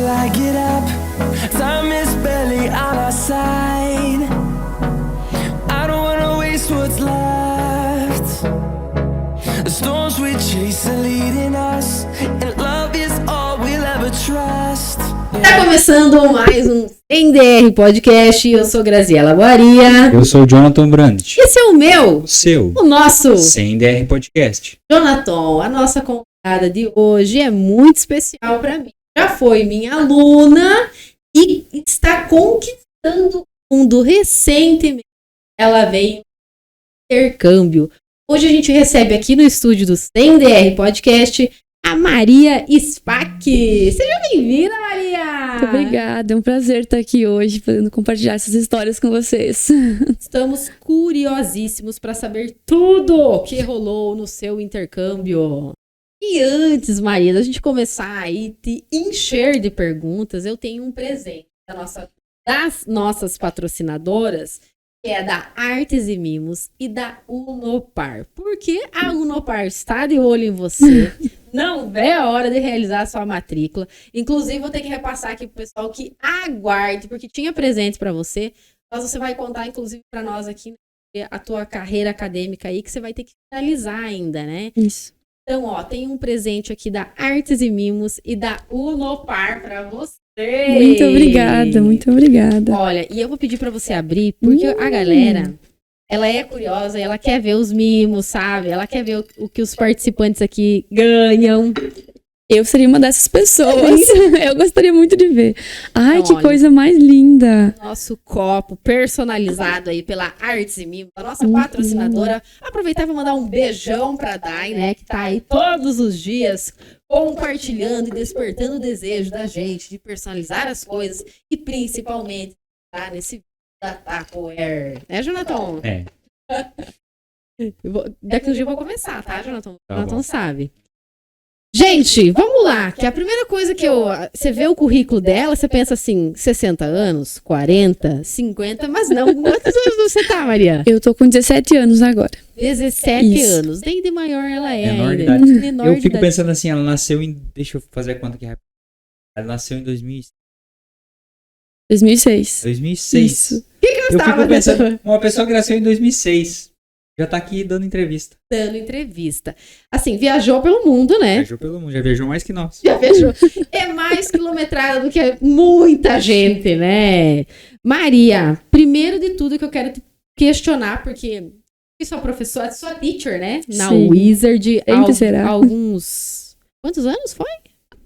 I get up. Time is barely on our side. I don't wanna waste what's left. The storms we chase are leading us, and love is all we'll ever trust. Tá começando mais um NDR Podcast. Eu sou Graziela Guaria. Eu sou o Jonathan Brandt. Esse é o meu, O seu. o nosso CNDR Podcast. Jonathan. A nossa convidada de hoje é muito especial para mim. Já foi minha aluna e está conquistando o mundo recentemente. Ela veio em intercâmbio. Hoje a gente recebe aqui no estúdio do CNDR Podcast a Maria Spack. Seja bem-vinda, Maria! Muito obrigada, é um prazer estar aqui hoje, podendo compartilhar essas histórias com vocês. Estamos curiosíssimos para saber tudo o que rolou no seu intercâmbio. E antes, Maria, da gente começar aí te encher de perguntas, eu tenho um presente das nossas patrocinadoras, que é da Artes e Mimos e da Unopar. Porque a Unopar está de olho em você. Não vê a hora de realizar a sua matrícula. Inclusive, vou ter que repassar aqui pro pessoal que aguarde, porque tinha presentes para você. Mas você vai contar, inclusive, para nós aqui, a tua carreira acadêmica aí, que você vai ter que finalizar ainda, né? Isso. Então, ó, tem um presente aqui da Artes e Mimos e da Unopar para você. Muito obrigada, muito obrigada. Olha, e eu vou pedir para você abrir, porque a galera, ela é curiosa, ela quer ver os mimos, sabe? Ela quer ver o que os participantes aqui ganham. Eu seria uma dessas pessoas. Eu gostaria muito de ver. Ai, Então, que coisa mais linda. Nosso copo personalizado aí pela Artes e Mimos, a nossa patrocinadora. Aproveitar e vou mandar um beijão pra Dai, né? Que tá aí todos os dias compartilhando e despertando o desejo da gente de personalizar as coisas e principalmente tá nesse vídeo da Tupperware. Né, Jonathan? É. Daqui um dia eu vou começar, tá, Jonathan? Tá Jonathan bom. sabe. Gente, vamos lá, que a primeira coisa que você vê o currículo dela, você pensa assim, 60 anos, 40, 50, mas não, quantos anos você tá, Maria? Eu tô com 17 anos agora. 17 Isso. anos, nem de maior ela é Menor de ainda. idade. Menor Eu de fico idade. pensando assim, ela nasceu em... Deixa eu fazer a conta aqui rápido. Ela nasceu em 2006. 2006. Isso. Eu tava fico pensando, uma pessoa que nasceu em 2006 já tá aqui dando entrevista. Dando entrevista. Assim, viajou pelo mundo, né? Viajou pelo mundo, já viajou mais que nós. Já viajou. É mais quilometrada do que muita gente, né? Maria, primeiro de tudo que eu quero te questionar, porque eu sou professora, sou teacher, né? Na Sim. Wizard. Sempre será. Alguns... Quantos anos foi?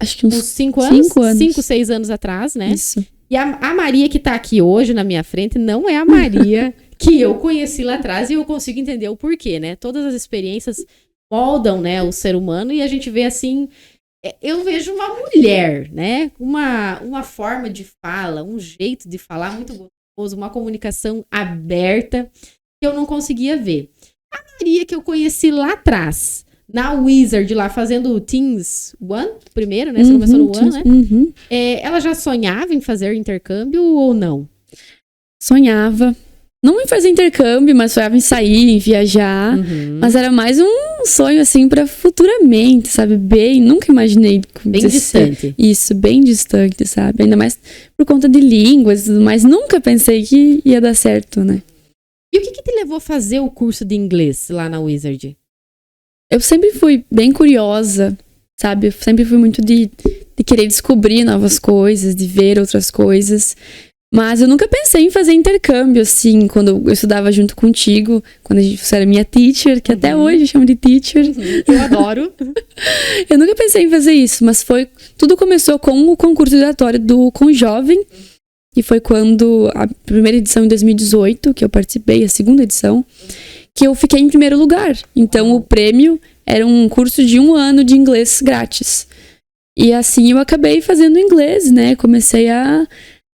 Acho que Uns uns 5 anos? 5 anos. 5, 6 anos atrás, né? Isso. E a Maria que tá aqui hoje na minha frente não é a Maria que eu conheci lá atrás e eu consigo entender o porquê, né? Todas as experiências moldam, né, o ser humano e a gente vê assim... Eu vejo uma mulher, né? Uma forma de fala, um jeito de falar muito gostoso, uma comunicação aberta que eu não conseguia ver. A Maria que eu conheci lá atrás, na Wizard, lá fazendo o Teens One, primeiro, né? Você começou no One, né? Uhum. Ela já sonhava em fazer intercâmbio ou não? Sonhava. Não em fazer intercâmbio, mas sonhava em sair, em viajar. Mas era mais um sonho, assim, pra futuramente, sabe? Nunca imaginei. Bem distante. Isso, bem distante, sabe? Ainda mais por conta de línguas e tudo mais. Nunca pensei que ia dar certo, né? E o que te levou a fazer o curso de inglês lá na Wizard? Eu sempre fui bem curiosa, sabe? Eu sempre fui muito de querer descobrir novas coisas, de ver outras coisas. Mas eu nunca pensei em fazer intercâmbio, assim, quando eu estudava junto contigo, quando você era minha teacher, que até hoje eu chamo de teacher. Eu adoro. Eu nunca pensei em fazer isso, mas tudo começou com o concurso oratório do Conjovem, que foi quando a primeira edição em 2018, que eu participei, a segunda edição, que eu fiquei em primeiro lugar. Então o prêmio era um curso de 1 ano de inglês grátis. E assim eu acabei fazendo inglês, né? Comecei a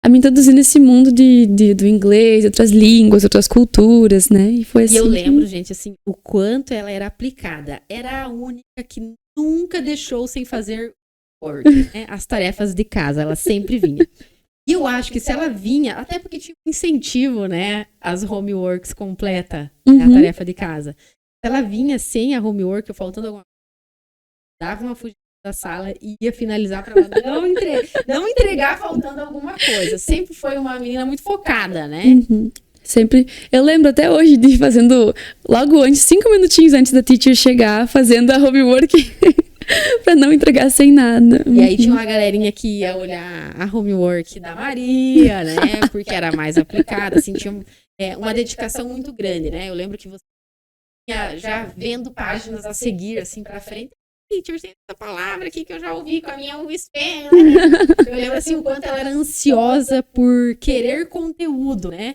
me introduzir nesse mundo do inglês, outras línguas, outras culturas, né? E foi assim. E eu lembro, gente, assim, o quanto ela era aplicada. Era a única que nunca deixou sem fazer work, né? As tarefas de casa, ela sempre vinha. E eu acho que se ela vinha, até porque tinha um incentivo, né? As homeworks completa, né, a tarefa de casa. Se ela vinha sem a homework, ou faltando alguma coisa, dava uma fugida da sala e ia finalizar para não entregar faltando alguma coisa. Sempre foi uma menina muito focada, né? Uhum. Sempre. Eu lembro até hoje de ir fazendo, logo antes, 5 minutinhos antes da teacher chegar, fazendo a homework pra não entregar sem nada. E aí tinha uma galerinha que ia olhar a homework da Maria, né? Porque era mais aplicada, assim, tinha uma dedicação muito grande, né? Eu lembro que você ia já vendo páginas a seguir, assim, pra frente. Teacher, tem essa palavra aqui que eu já ouvi com a minha USP. Eu lembro, assim, o quanto ela era ansiosa por querer conteúdo, né?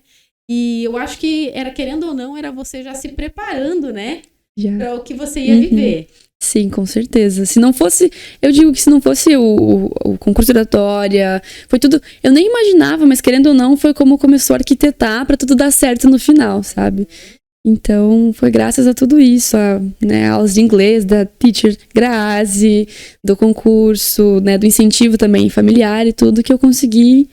E eu acho que era, querendo ou não, era você já se preparando, né? Já. Para o que você ia viver. Sim, com certeza. Se não fosse, eu digo que se não fosse o concurso de oratória, foi tudo, eu nem imaginava, mas querendo ou não, foi como começou a arquitetar para tudo dar certo no final, sabe? Então, foi graças a tudo isso, né, aulas de inglês da teacher Grazi, do concurso, né, do incentivo também familiar e tudo que eu consegui.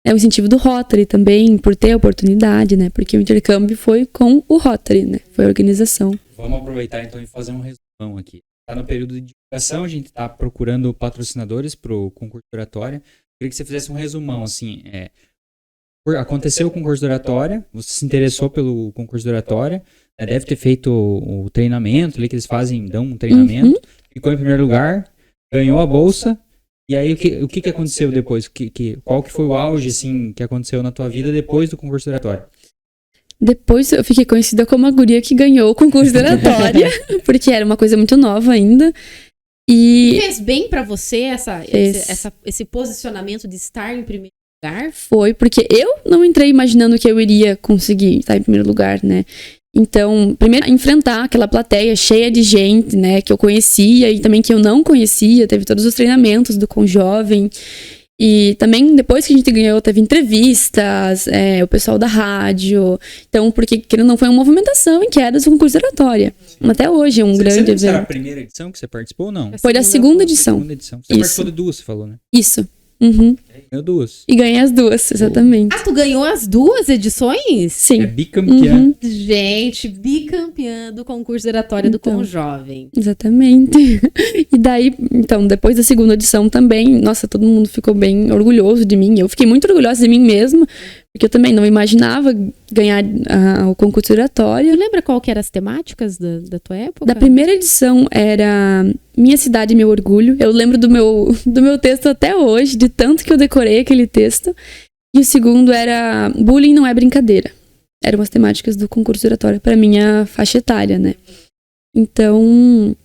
O incentivo do Rotary também, por ter a oportunidade, né? Porque o intercâmbio foi com o Rotary, né? Foi a organização. Vamos aproveitar então e fazer um resumão aqui. Está no período de divulgação, a gente está procurando patrocinadores para o concurso de oratória. Queria que você fizesse um resumão, assim. Aconteceu o concurso de oratória, você se interessou pelo concurso de oratória, né, deve ter feito o treinamento ali que eles fazem, dão um treinamento, ficou em primeiro lugar, ganhou a bolsa. E aí, o que aconteceu depois? Qual que foi o auge, assim, que aconteceu na tua vida depois do concurso de oratória? Depois eu fiquei conhecida como a guria que ganhou o concurso de oratória, porque era uma coisa muito nova ainda. E fez bem pra você esse posicionamento de estar em primeiro lugar? Foi, porque eu não entrei imaginando que eu iria conseguir estar em primeiro lugar, né? Então, primeiro, enfrentar aquela plateia cheia de gente, né, que eu conhecia e também que eu não conhecia, teve todos os treinamentos do Conjovem. E também, depois que a gente ganhou, teve entrevistas, o pessoal da rádio. Então, porque querendo ou não, foi uma movimentação em quedas do concurso de oratória. Até hoje, um grande evento. Você era a primeira edição que você participou ou não? Foi da segunda edição. Você participou de duas, você falou, né? Isso. Uhum. Ganhou duas. E ganhei as duas, exatamente. Ah, tu ganhou as duas edições? Sim. É bicampeã. Gente, bicampeã do concurso de oratória do Conjovem. Exatamente. E daí, então, depois da segunda edição também, nossa, todo mundo ficou bem orgulhoso de mim. Eu fiquei muito orgulhosa de mim mesma, porque eu também não imaginava ganhar o concurso de oratória. Tu lembra qual que eram as temáticas da tua época? Da primeira edição era Minha Cidade e Meu Orgulho. Eu lembro do meu texto até hoje, de tanto que eu decorei aquele texto. E o segundo era Bullying Não É Brincadeira. Eram as temáticas do concurso de oratória para minha faixa etária, né? Então,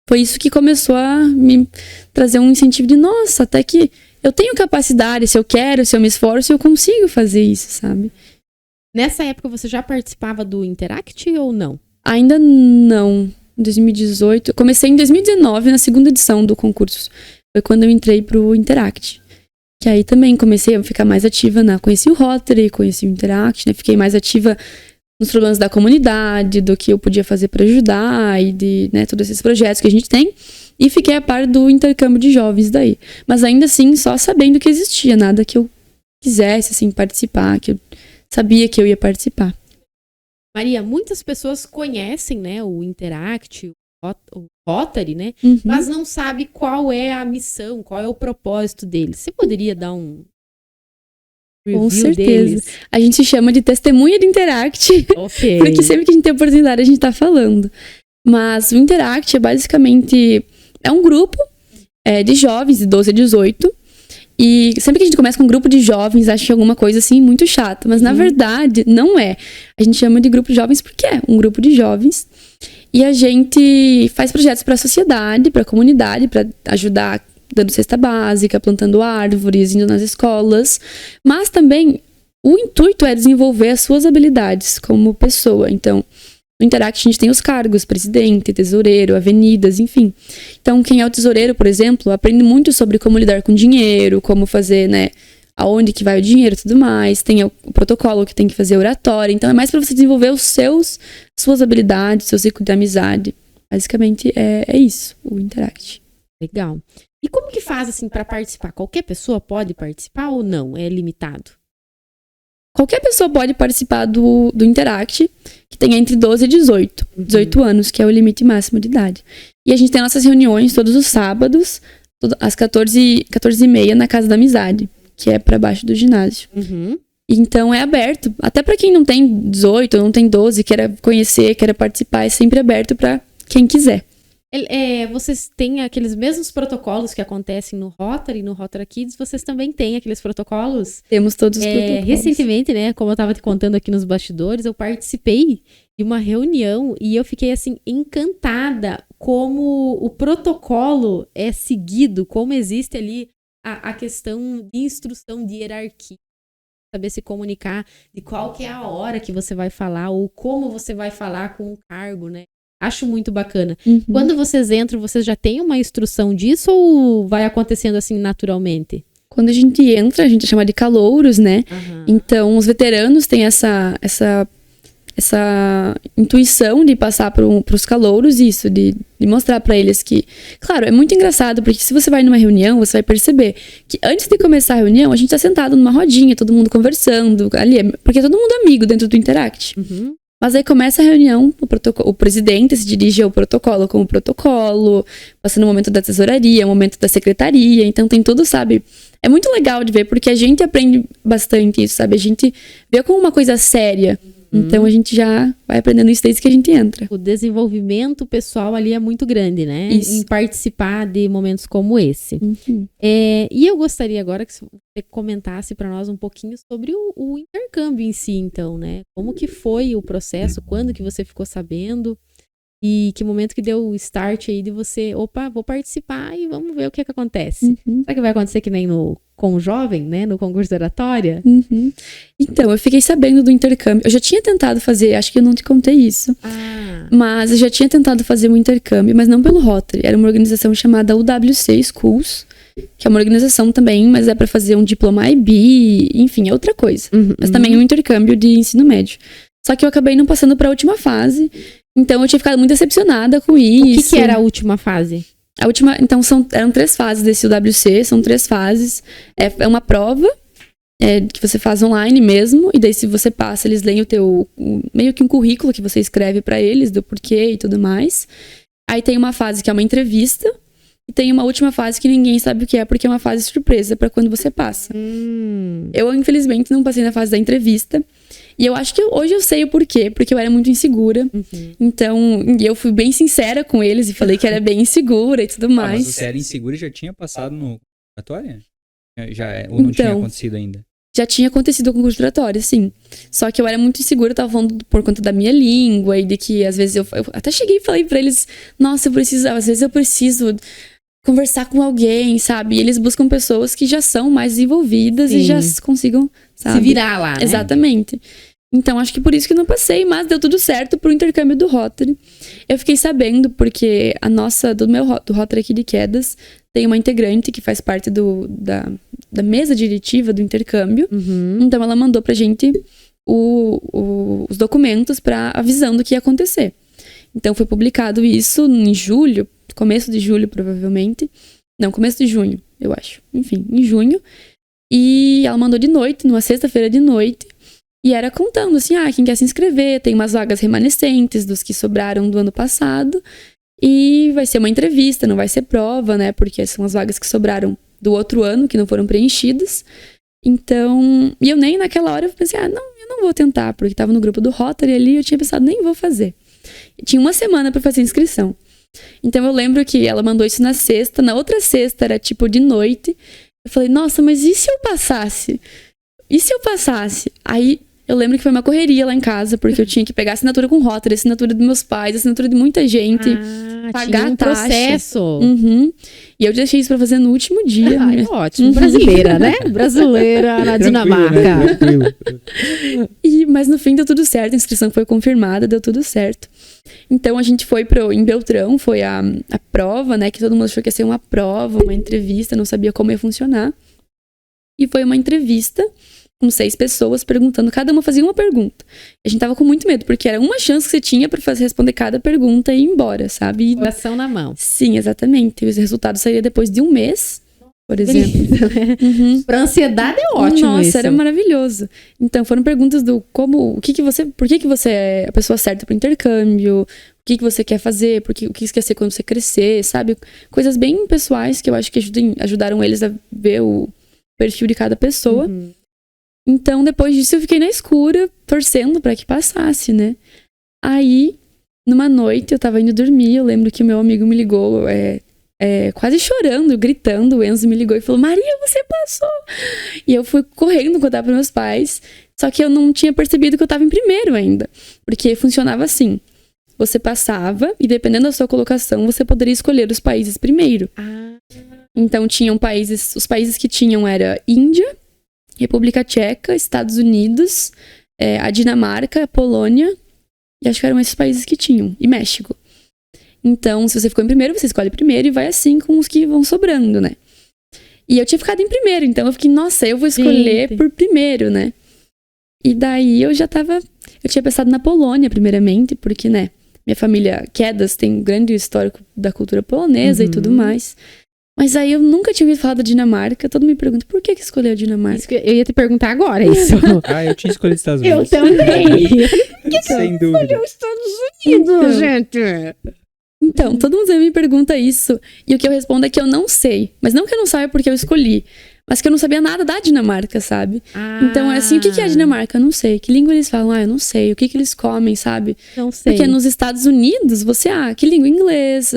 foi isso que começou a me trazer um incentivo de, nossa, até que eu tenho capacidade, se eu quero, se eu me esforço, eu consigo fazer isso, sabe? Nessa época você já participava do Interact ou não? Ainda não. Em 2018. Comecei em 2019, na segunda edição do concurso. Foi quando eu entrei pro Interact. Que aí também comecei a ficar mais ativa conheci o Rotary, conheci o Interact, né? Fiquei mais ativa nos problemas da comunidade, do que eu podia fazer para ajudar e de, né, todos esses projetos que a gente tem. E fiquei a par do intercâmbio de jovens daí. Mas ainda assim, só sabendo que existia, nada que eu quisesse, assim, participar, que eu sabia que eu ia participar. Maria, muitas pessoas conhecem, né, o Interact, o Rotary, né, mas não sabe qual é a missão, qual é o propósito deles. Você poderia dar um review Com certeza. deles? A gente chama de testemunha do Interact, Ok. porque sempre que a gente tem oportunidade a gente tá falando. Mas o Interact é basicamente um grupo de jovens de 12 a 18. E sempre que a gente começa com um grupo de jovens, acha alguma coisa assim muito chata. Mas na verdade, não é. A gente chama de grupo de jovens porque é um grupo de jovens. E a gente faz projetos para a sociedade, para a comunidade, para ajudar dando cesta básica, plantando árvores, indo nas escolas. Mas também o intuito é desenvolver as suas habilidades como pessoa. Então, no Interact a gente tem os cargos, presidente, tesoureiro, avenidas, enfim. Então, quem é o tesoureiro, por exemplo, aprende muito sobre como lidar com dinheiro, como fazer, né, aonde que vai o dinheiro e tudo mais. Tem o protocolo que tem que fazer oratória. Então, é mais para você desenvolver suas habilidades, seu ciclo de amizade. Basicamente, é isso, o Interact. Legal. E como que faz, assim, para participar? Qualquer pessoa pode participar ou não? É limitado? Qualquer pessoa pode participar do Interact, que tem entre 12 e 18. 18 anos, que é o limite máximo de idade. E a gente tem nossas reuniões todos os sábados, às 14h30 na Casa da Amizade, que é pra baixo do ginásio. Uhum. Então é aberto, até pra quem não tem 18, não tem 12, queira conhecer, queira participar, é sempre aberto pra quem quiser. Vocês têm aqueles mesmos protocolos que acontecem no Rotary Kids, vocês também têm aqueles protocolos? Temos todos os protocolos. Recentemente, né, como eu tava te contando aqui nos bastidores, eu participei de uma reunião e eu fiquei, assim, encantada como o protocolo é seguido, como existe ali a questão de instrução de hierarquia. Saber se comunicar de qual que é a hora que você vai falar ou como você vai falar com o cargo, né? Acho muito bacana. Uhum. Quando vocês entram, vocês já têm uma instrução disso ou vai acontecendo assim naturalmente? Quando a gente entra, a gente chama de calouros, né? Uhum. Então, os veteranos têm essa intuição de passar para os calouros isso, de mostrar para eles que... Claro, é muito engraçado, porque se você vai numa reunião, você vai perceber que antes de começar a reunião, a gente tá sentado numa rodinha, todo mundo conversando, ali, porque é todo mundo amigo dentro do Interact. Uhum. Mas aí começa a reunião, o presidente se dirige ao protocolo como protocolo, passando o momento da tesouraria, o momento da secretaria, então tem tudo, sabe? É muito legal de ver, porque a gente aprende bastante isso, sabe? A gente vê como uma coisa séria. Então a gente já vai aprendendo isso desde que a gente entra. O desenvolvimento pessoal ali é muito grande, né? Isso. Em participar de momentos como esse. Uhum. E eu gostaria agora que você comentasse para nós um pouquinho sobre o intercâmbio em si, então, né? Como que foi o processo? Quando que você ficou sabendo? E que momento que deu o start aí de você, opa, vou participar e vamos ver o que acontece. Uhum. Será que vai acontecer que nem com o jovem, né? No concurso de oratória? Uhum. Então, eu fiquei sabendo do intercâmbio. Eu já tinha tentado fazer, acho que eu não te contei isso. Mas eu já tinha tentado fazer um intercâmbio, mas não pelo Rotary. Era uma organização chamada UWC Schools, que é uma organização também, mas é para fazer um diploma IB, enfim, é outra coisa. Mas também um intercâmbio de ensino médio. Só que eu acabei não passando para a última fase. Então eu tinha ficado muito decepcionada com isso. O que era a última fase? A última, então eram 3 fases desse UWC, são 3 fases. É uma prova que você faz online mesmo, e daí se você passa, eles leem meio que um currículo que você escreve pra eles, do porquê e tudo mais. Aí tem uma fase que é uma entrevista, e tem uma última fase que ninguém sabe o que é, porque é uma fase surpresa pra quando você passa. Eu, infelizmente, não passei na fase da entrevista. E eu acho que hoje eu sei o porquê, porque eu era muito insegura. Então, eu fui bem sincera com eles e falei que era bem insegura e tudo mais. Mas você era insegura e já tinha passado no oratória? Ou não tinha acontecido ainda? Já tinha acontecido o concurso de oratória, sim. Só que eu era muito insegura, eu tava falando por conta da minha língua e de que às vezes eu até cheguei e falei pra eles, nossa, às vezes eu preciso conversar com alguém, sabe? E eles buscam pessoas que já são mais desenvolvidas e já consigam, sabe? Se virar lá, né? Exatamente. Então, acho que por isso que não passei, mas deu tudo certo pro intercâmbio do Rotary. Eu fiquei sabendo porque do Rotary aqui de Quedas, tem uma integrante que faz parte da mesa diretiva do intercâmbio. Então, ela mandou pra gente os documentos avisando o que ia acontecer. Então, foi publicado isso em julho, começo de julho, provavelmente. Não, começo de junho, eu acho. Enfim, em junho. E ela mandou de noite, numa sexta-feira de noite. E era contando assim, quem quer se inscrever, tem umas vagas remanescentes dos que sobraram do ano passado. E vai ser uma entrevista, não vai ser prova, né? Porque são as vagas que sobraram do outro ano, que não foram preenchidas. Então, e eu nem naquela hora eu pensei, eu não vou tentar, porque tava no grupo do Rotary ali e eu tinha pensado, nem vou fazer. E tinha uma semana pra fazer a inscrição. Então eu lembro que ela mandou isso na sexta, na outra sexta era tipo de noite. Eu falei, nossa, mas e se eu passasse? E se eu passasse? Aí eu lembro que foi uma correria lá em casa, porque eu tinha que pegar assinatura com Rotary, assinatura dos meus pais, assinatura de muita gente, pagar tinha um taxa. processo. E eu deixei isso pra fazer no último dia. Ótimo, brasileira, né? Brasileira na Dinamarca. Tranquilo. Mas no fim deu tudo certo, a inscrição foi confirmada, deu tudo certo. Então a gente foi em Beltrão, foi a prova, né? Que todo mundo achou que ia ser uma prova, uma entrevista, não sabia como ia funcionar. E foi uma entrevista com 6 pessoas perguntando, cada uma fazia uma pergunta. A gente tava com muito medo, porque era uma chance que você tinha pra responder cada pergunta e ir embora, sabe? Coração na mão. Sim, exatamente. E os resultados saíram depois de um mês. por exemplo. Uhum. Pra ansiedade é ótimo. Nossa, isso. era maravilhoso. Então, foram perguntas do por que você é a pessoa certa para intercâmbio, o que você quer fazer, o que você quer ser quando você crescer, sabe? Coisas bem pessoais que eu acho que ajudaram eles a ver o perfil de cada pessoa. Uhum. Então, depois disso, eu fiquei na escura, torcendo para que passasse, né? Aí, numa noite, eu tava indo dormir, eu lembro que o meu amigo me ligou, quase chorando, gritando, o Enzo me ligou e falou, Maria, você passou! E eu fui correndo contar para meus pais, só que eu não tinha percebido que eu tava em primeiro ainda, porque funcionava assim, você passava e dependendo da sua colocação, você poderia escolher os países primeiro. Então tinham os países que tinham era Índia, República Tcheca, Estados Unidos, a Dinamarca, a Polônia, e acho que eram esses países que tinham, e México. Então, se você ficou em primeiro, você escolhe primeiro e vai assim com os que vão sobrando, né? E eu tinha ficado em primeiro, então eu fiquei, nossa, eu vou escolher por primeiro, né? E daí eu tinha pensado na Polônia primeiramente, porque, né, minha família, Quedas, tem um grande histórico da cultura polonesa e tudo mais. Mas aí eu nunca tinha ouvido falar da Dinamarca, todo mundo me pergunta, por que escolheu a Dinamarca? Isso que eu ia te perguntar agora, isso. Eu tinha escolhido os Estados Eu Unidos. também. Sem dúvida. Os Estados Unidos, gente. Então, todo mundo me pergunta isso. E o que eu respondo é que eu não sei. Mas não que eu não saiba porque eu escolhi. Mas que eu não sabia nada da Dinamarca, sabe? Então, é assim, o que é a Dinamarca? Eu não sei. Que língua eles falam? Eu não sei. O que eles comem, sabe? Não sei. Porque nos Estados Unidos, que língua? Inglês,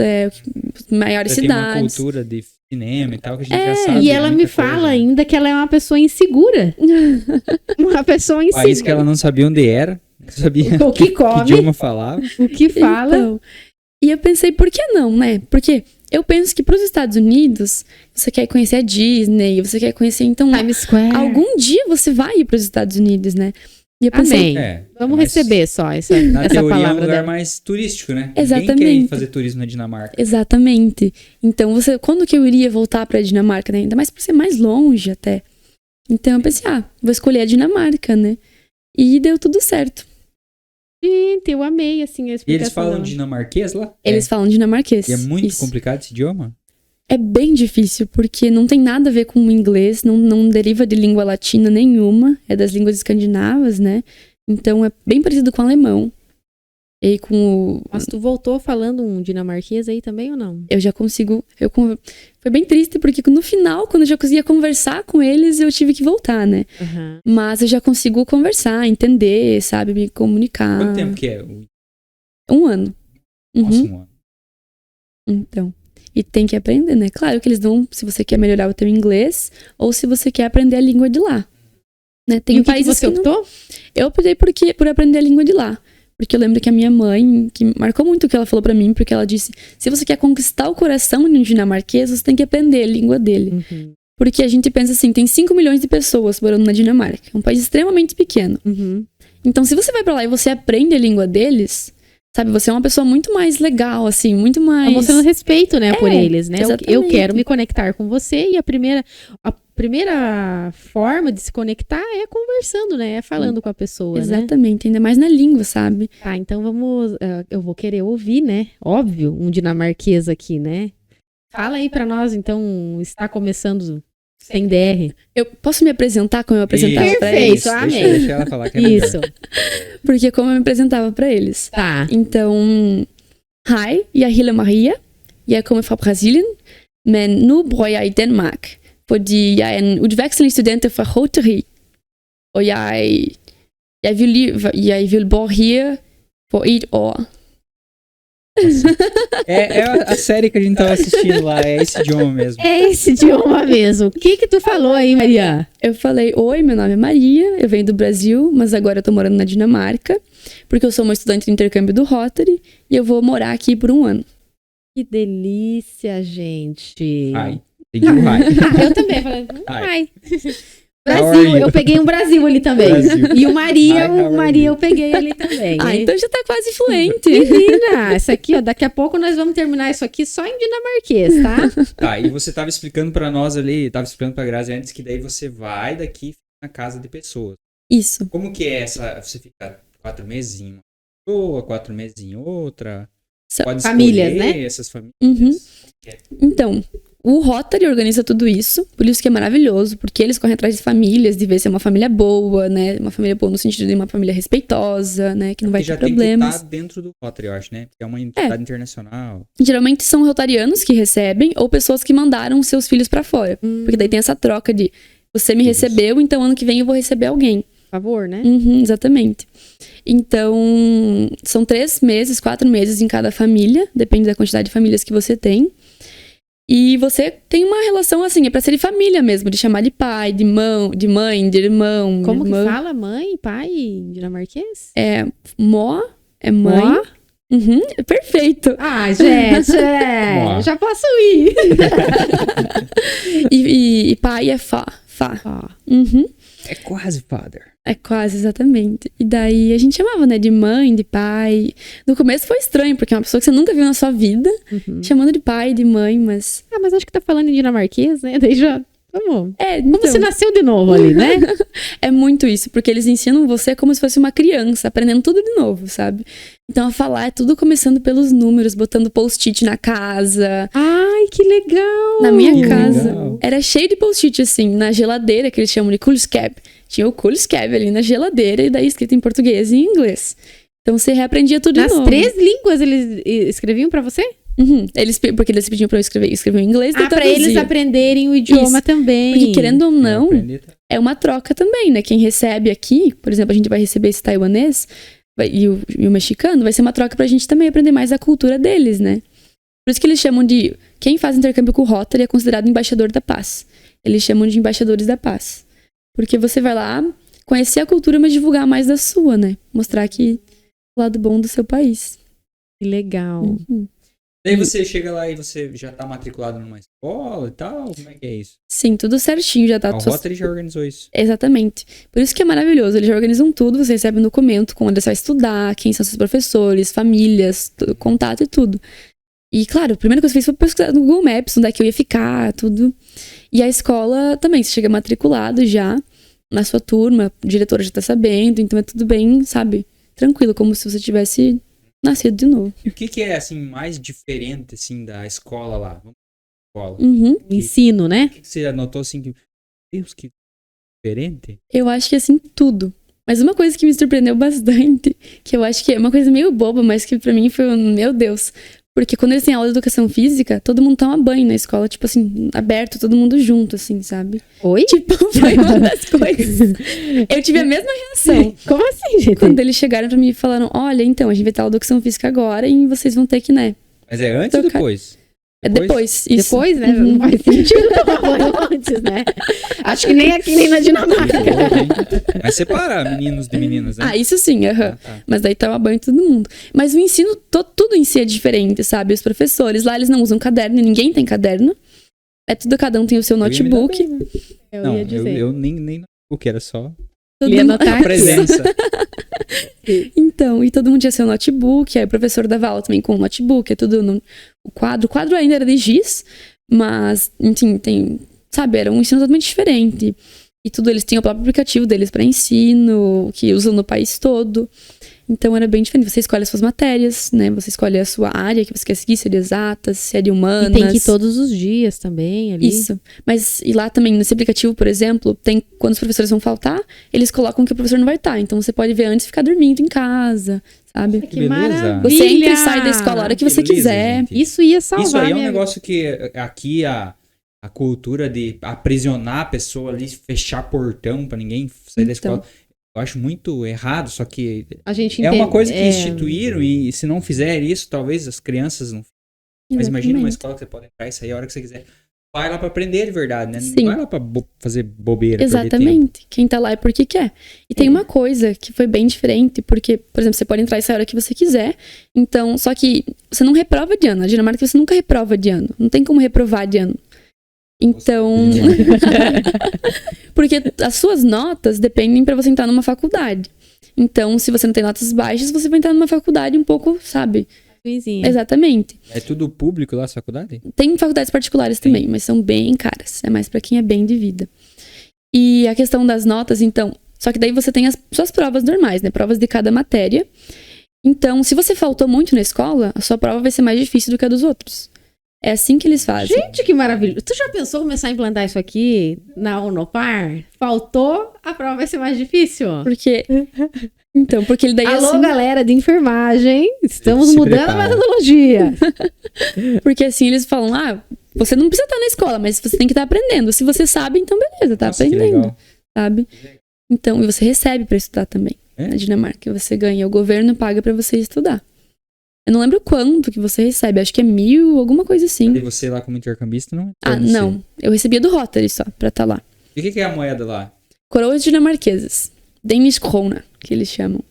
maiores Tem uma cidades. cultura de cinema e tal que a gente já sabe. E ela me fala ainda que ela é uma pessoa insegura. Uma pessoa insegura. País que ela não sabia onde era. Não sabia O que come. que idioma falava. O que fala. Então, e eu pensei, por que não, né? Porque eu penso que pros Estados Unidos, você quer conhecer a Disney, você quer conhecer, então, Times Square. algum dia você vai ir pros Estados Unidos, né? E eu pensei, Amém. Vamos mas receber só essa Na teoria é um palavra lugar dela. mais turístico, né? Exatamente. Ninguém quer ir fazer turismo na Dinamarca. exatamente. Então, quando que eu iria voltar pra Dinamarca, né? Ainda mais por ser mais longe até. Então eu pensei, vou escolher a Dinamarca, né? E deu tudo certo. Gente, eu amei, assim, a E explicação eles falam dela. dinamarquês lá? Eles falam dinamarquês. E é muito Isso. complicado esse idioma? É bem difícil, porque não tem nada a ver com o inglês, não deriva de língua latina nenhuma, é das línguas escandinavas, né? Então é bem parecido com o alemão. E com o... Mas tu voltou falando um dinamarquês aí também ou não? Eu já consigo... Foi bem triste, porque no final, quando eu já conseguia conversar com eles, eu tive que voltar, né? Uhum. Mas eu já consigo conversar, entender, sabe? Me comunicar. Quanto tempo que é? 1 ano. Nossa, Uhum. 1 ano. Então... E tem que aprender, né? Claro que eles dão se você quer melhorar o teu inglês ou se você quer aprender a língua de lá. Né? Tem E o que países você que não... optou? Eu optei por aprender a língua de lá. Porque eu lembro que a minha mãe, que marcou muito o que ela falou pra mim, porque ela disse, se você quer conquistar o coração de um dinamarquês, você tem que aprender a língua dele. Uhum. Porque a gente pensa assim, tem 5 milhões de pessoas morando na Dinamarca. É um país extremamente pequeno. Uhum. Então, se você vai pra lá e você aprende a língua deles, sabe, você é uma pessoa muito mais legal, assim, muito mais... Tá mostrando respeito, né, por eles, né? exatamente. Eu quero me conectar com você e a primeira forma de se conectar é conversando, né? É falando com a pessoa, né? Exatamente, ainda mais na língua, sabe? Tá, então vamos... eu vou querer ouvir, né? Óbvio, um dinamarquês aqui, né? Fala aí pra nós, então, está começando sem DR. Eu posso me apresentar como eu apresentava Isso, pra Perfeito. eles? amei. Deixa ela falar que é melhor. Isso, Porque como eu me apresentava pra eles. tá. Então, hej, jeg hedder Maria. Jeg kommer fra Brasilien, men nu bor jeg i Danmark, fordi jeg er en udvekslingsstudent fra Rotary. Og jeg vil bo her for 1 år. É a série que a gente tava assistindo lá, é esse idioma mesmo. É esse idioma mesmo. O que tu falou aí, Maria? Eu falei, oi, meu nome é Maria, eu venho do Brasil, mas agora eu tô morando na Dinamarca, porque eu sou uma estudante de intercâmbio do Rotary, e eu vou morar aqui por 1 ano. Que delícia, gente. Ai, entendi o ai. Eu também falei, Ai. ai. How are Brasil, you? eu peguei um Brasil ali também. Brasil. E o Maria, Hi, how are Maria you? eu peguei ali também. Então já tá quase fluente. Menina, isso aqui, ó, daqui a pouco nós vamos terminar isso aqui só em dinamarquês, tá? Tá, e você tava explicando pra nós ali, tava explicando pra Grazi antes que daí você vai daqui na casa de pessoas. Isso. Como que é essa, você fica 4 meses em uma pessoa, 4 meses em outra? São Pode famílias, escolher né? essas famílias? Uhum. Como que é? Então, O Rotary organiza tudo isso, por isso que é maravilhoso, porque eles correm atrás de famílias, de ver se é uma família boa, né? Uma família boa no sentido de uma família respeitosa, né? Que não vai já ter problemas. tem que estar dentro do Rotary, eu acho, né? Porque é uma entidade internacional. Geralmente são rotarianos que recebem ou pessoas que mandaram seus filhos pra fora. Porque daí tem essa troca de você me recebeu, então ano que vem eu vou receber alguém. Por favor, né? Uhum, exatamente. Então, são 3 meses, 4 meses em cada família, depende da quantidade de famílias que você tem. E você tem uma relação assim, é pra ser de família mesmo, de chamar de pai, de mãe, de irmão. Como que irmã. fala mãe, pai em dinamarquês? É mó, é mãe. Mó? Uhum, perfeito. Ah, gente, Mó. já posso ir. E pai é fá. Ó, Uhum. É quase father. É quase, exatamente. E daí a gente chamava, né, de mãe, de pai. No começo foi estranho, porque é uma pessoa que você nunca viu na sua vida, chamando de pai, de mãe, mas... Ah, mas acho que tá falando em dinamarquês, né? Daí já... Vamos. É, Como então, você nasceu de novo ali, né? é muito isso, porque eles ensinam você como se fosse uma criança, aprendendo tudo de novo, sabe? Então a falar é tudo começando pelos números, botando post-it na casa. Ai, que legal! Na minha Que casa legal. era cheio de post-it, assim, na geladeira, que eles chamam de Kulskab. Tinha o Kulskab ali na geladeira, e daí escrito em português e em inglês. Então você reaprendia tudo de Nas novo. 3 línguas eles escreviam pra você? Uhum. Porque eles pediam pra eu escrever em inglês, daí Ah, pra traduzia. eles aprenderem o idioma Isso. também. Porque querendo ou Eu não, aprendi, tá? é uma troca também, né? Quem recebe aqui, por exemplo, a gente vai receber esse taiwanês e o mexicano, vai ser uma troca pra gente também aprender mais da cultura deles, né? Por isso que eles chamam de... Quem faz intercâmbio com o Rotary é considerado embaixador da paz. Eles chamam de embaixadores da paz. Porque você vai lá conhecer a cultura, mas divulgar mais da sua, né? Mostrar que o lado bom do seu país. Que legal. Uhum. Daí você chega lá e você já tá matriculado numa escola e tal? Como é que é isso? Sim, tudo certinho, já tá... O Rotary já organizou isso. Exatamente. Por isso que é maravilhoso. Eles já organizam tudo, você recebe um documento com onde você vai estudar, quem são seus professores, famílias, contato e tudo. E, claro, a primeira coisa que eu fiz foi pesquisar no Google Maps, onde é que eu ia ficar, tudo. E a escola também, você chega matriculado já na sua turma, a diretora já tá sabendo, então é tudo bem, sabe? Tranquilo, como se você tivesse nascido de novo. E o que é, assim, mais diferente, assim, da escola lá? Vamos pra escola. Uhum. O ensino, né? O que você anotou, assim, que... Deus, que diferente? Eu acho que assim, tudo. Mas uma coisa que me surpreendeu bastante, que eu acho que é uma coisa meio boba, mas que pra mim foi um, meu Deus. Porque quando eles têm aula de educação física, todo mundo toma banho na escola, tipo assim, aberto, todo mundo junto, assim, sabe? Oi? Tipo, foi uma das coisas. Eu tive a mesma reação. Como assim, gente? Quando eles chegaram pra mim e falaram, olha, então, a gente vai ter aula de educação física agora e vocês vão ter que, né? Mas é antes ou Tocar. depois? É depois. Isso. Depois, né? Uhum. Não faz sentido tomar banho antes, né? Acho que nem aqui, nem na Dinamarca. Vai separar meninos de meninas, né? Ah, isso sim, aham. Tá. Mas daí toma banho todo mundo. Mas o ensino, tudo em si é diferente, sabe? Os professores, lá eles não usam caderno, ninguém tem caderno. É tudo, cada um tem o seu Eu ia me dar notebook. bem, né? Eu Não, ia dizer. eu nem o que era só Todo Ia mundo- anotar a aqui. presença. Então, e todo mundo tinha seu notebook, aí o professor dava aula também com o notebook, é tudo no o quadro. O quadro ainda era de giz, mas, enfim, tem, sabe, era um ensino totalmente diferente. E tudo, eles têm o próprio aplicativo deles para ensino, que usam no país todo. Então era bem diferente. Você escolhe as suas matérias, né? Você escolhe a sua área que você quer seguir, se é de exatas, se é de humanas. E tem que ir todos os dias também ali. Isso. Mas e lá também, nesse aplicativo, por exemplo, tem quando os professores vão faltar, eles colocam que o professor não vai estar. Então você pode ver antes e ficar dormindo em casa, sabe? Que beleza. maravilha! Você entra e sai da escola a hora que você Beleza, quiser. gente. Isso ia salvar Isso aí é um minha negócio que aqui a cultura de aprisionar a pessoa ali, fechar portão pra ninguém sair da Então. escola, eu acho muito errado, só que A gente é entende. uma coisa que instituíram e se não fizer isso, talvez as crianças não. Mas imagina uma Exatamente. escola que você pode entrar e sair a hora que você quiser. Vai lá pra aprender de verdade, né? Sim. Não vai lá pra fazer bobeira. perder tempo. Exatamente. Quem tá lá é porque quer. E tem uma coisa que foi bem diferente, porque, por exemplo, você pode entrar e sair a hora que você quiser. Então, só que você não reprova de ano. Na Dinamarca você nunca reprova de ano. Não tem como reprovar de ano. Então, porque as suas notas dependem pra você entrar numa faculdade. Então, se você não tem notas baixas, você vai entrar numa faculdade um pouco, sabe? Vizinha. Exatamente. É tudo público lá, a faculdade? Tem faculdades particulares também, mas são bem caras. É mais pra quem é bem de vida. E a questão das notas, então... Só que daí você tem as suas provas normais, né? Provas de cada matéria. Então, se você faltou muito na escola, a sua prova vai ser mais difícil do que a dos outros. É assim que eles fazem. Gente, que maravilha. Tu já pensou começar a implantar isso aqui na Unopar? Faltou, a prova vai ser mais difícil. Porque... Então, porque ele daí Alô, assim... galera de enfermagem, estamos Se mudando prepara. a metodologia. Porque assim, eles falam, você não precisa estar na escola, mas você tem que estar aprendendo. Se você sabe, então beleza, tá Nossa, que aprendendo, legal. sabe? Então, e você recebe pra estudar também. É? Na Dinamarca, você ganha, o governo paga pra você estudar. Eu não lembro quanto que você recebe, acho que é 1.000, alguma coisa assim. E você lá como intercambista não? Não, eu recebia do Rotary só, pra estar lá. E o que é a moeda lá? Coroas dinamarquesas. Danish krona, que eles chamam.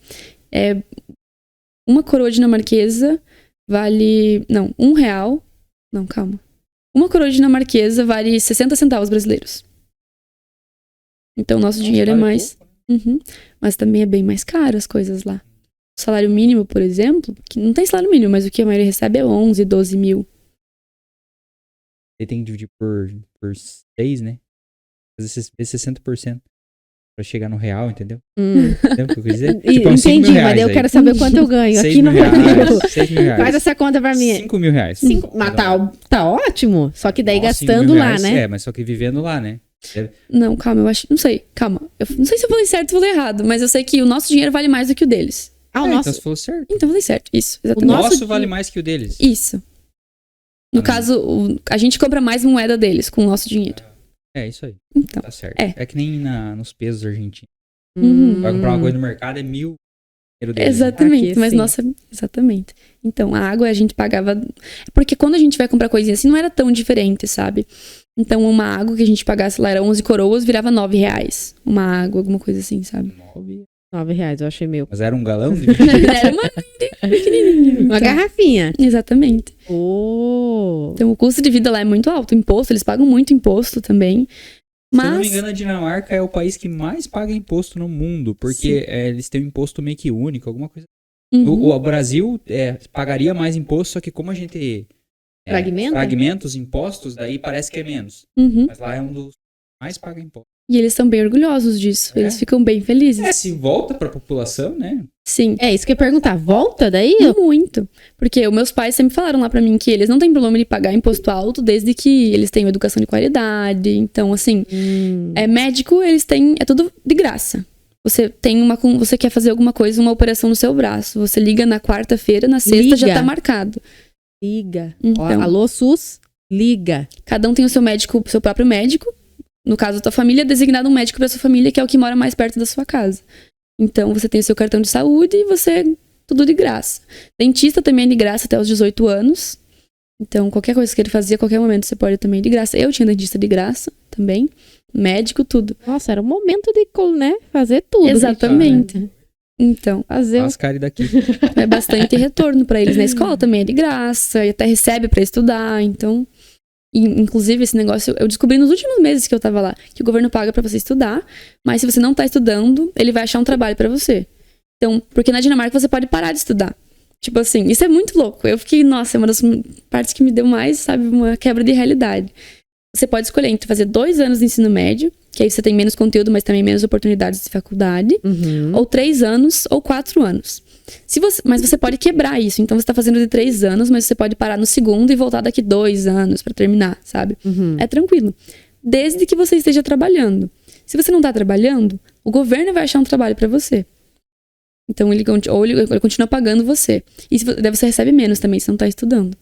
Uma coroa dinamarquesa vale... Não, R$1. Não, calma. Uma coroa dinamarquesa vale 60 centavos brasileiros. Então, o nosso dinheiro é vale mais... pouco, Uhum. Mas também é bem mais caro as coisas lá. O salário mínimo, por exemplo, que não tem salário mínimo, mas o que a maioria recebe é 11, 12 mil. Ele tem que dividir por 6, né? Fazer 60% pra chegar no real, entendeu? Entendeu o que eu quis dizer? Tipo, é uns 5 mil Entendi, reais mas eu aí. quero saber quanto eu ganho 6 aqui no mil Brasil. reais, 6 mil reais. Faz essa conta pra mim. 5 mil reais. Mas tá ótimo. Só que daí Nossa, 5 gastando mil lá, reais, né? É, mas só que vivendo lá, né? Não, calma, eu acho... Não sei, calma. Eu não sei se eu falei certo ou falei errado, mas eu sei que o nosso dinheiro vale mais do que o deles. Ah, o Então nosso... você falou certo. Então eu falei certo, isso, O exatamente. nosso vale mais que o deles. Isso. No caso, a gente compra mais moeda deles com o nosso dinheiro. É, isso aí. Então, Tá certo. é. É que nem nos pesos argentinos. Uhum. Vai comprar uma coisa no mercado, é 1.000 dinheiro deles. Exatamente, Aqui, mas sim. nossa, exatamente. Então, a água a gente pagava. Porque quando a gente vai comprar coisinha assim, não era tão diferente, sabe? Então, uma água que a gente pagasse lá era 11 coroas, virava R$9. Uma água, alguma coisa assim, sabe? R$9, eu achei meio. Mas era um galão de Era uma pequenininha. Uma garrafinha. Exatamente. Oh. Então, o custo de vida lá é muito alto. O imposto, eles pagam muito imposto também. Se eu não me Mas. engano, a Dinamarca é o país que mais paga imposto no mundo, porque eles têm um imposto meio que único, alguma coisa. Uhum. O Brasil pagaria mais imposto, só que como a gente fragmenta os impostos, daí parece que é menos. Uhum. Mas lá é um dos que mais paga imposto. E eles são bem orgulhosos disso. É? Eles ficam bem felizes. Se volta pra população, né? Sim. É isso que eu ia perguntar. Volta daí? Muito. Porque os meus pais sempre falaram lá pra mim que eles não têm problema de pagar imposto alto desde que eles tenham educação de qualidade. Então, assim, médico, eles têm. É tudo de graça. Você quer fazer alguma coisa, uma operação no seu braço. Você liga na quarta-feira, na sexta já tá marcado. Liga. Então. Ó, alô, SUS? Liga. Cada um tem o seu médico, seu próprio médico. No caso da tua família, é designado um médico pra sua família, que é o que mora mais perto da sua casa. Então, você tem o seu cartão de saúde e tudo de graça. Dentista também é de graça até os 18 anos. Então, qualquer coisa que ele fazia, a qualquer momento, você pode também de graça. Eu tinha dentista de graça também. Médico, tudo. Nossa, era o momento de, né, fazer tudo. Exatamente. Então, Fazer As caras daqui. é bastante retorno pra eles. Na escola também é de graça, e até recebe pra estudar. Então, inclusive, esse negócio eu descobri nos últimos meses que eu tava lá, que o governo paga pra você estudar, mas se você não tá estudando, ele vai achar um trabalho pra você. Então, porque na Dinamarca você pode parar de estudar. Tipo assim, isso é muito louco. Eu fiquei, nossa, é uma das partes que me deu mais, sabe, uma quebra de realidade. Você pode escolher entre fazer 2 anos de ensino médio, que aí você tem menos conteúdo, mas também menos oportunidades de faculdade, ou 3 anos ou 4 anos. Mas você pode quebrar isso. Então você tá fazendo de 3 anos, mas você pode parar no segundo e voltar daqui 2 anos pra terminar, sabe? É tranquilo. Desde que você esteja trabalhando. Se você não tá trabalhando, o governo vai achar um trabalho pra você. Então ele continua pagando você. E daí você recebe menos também, se não tá estudando.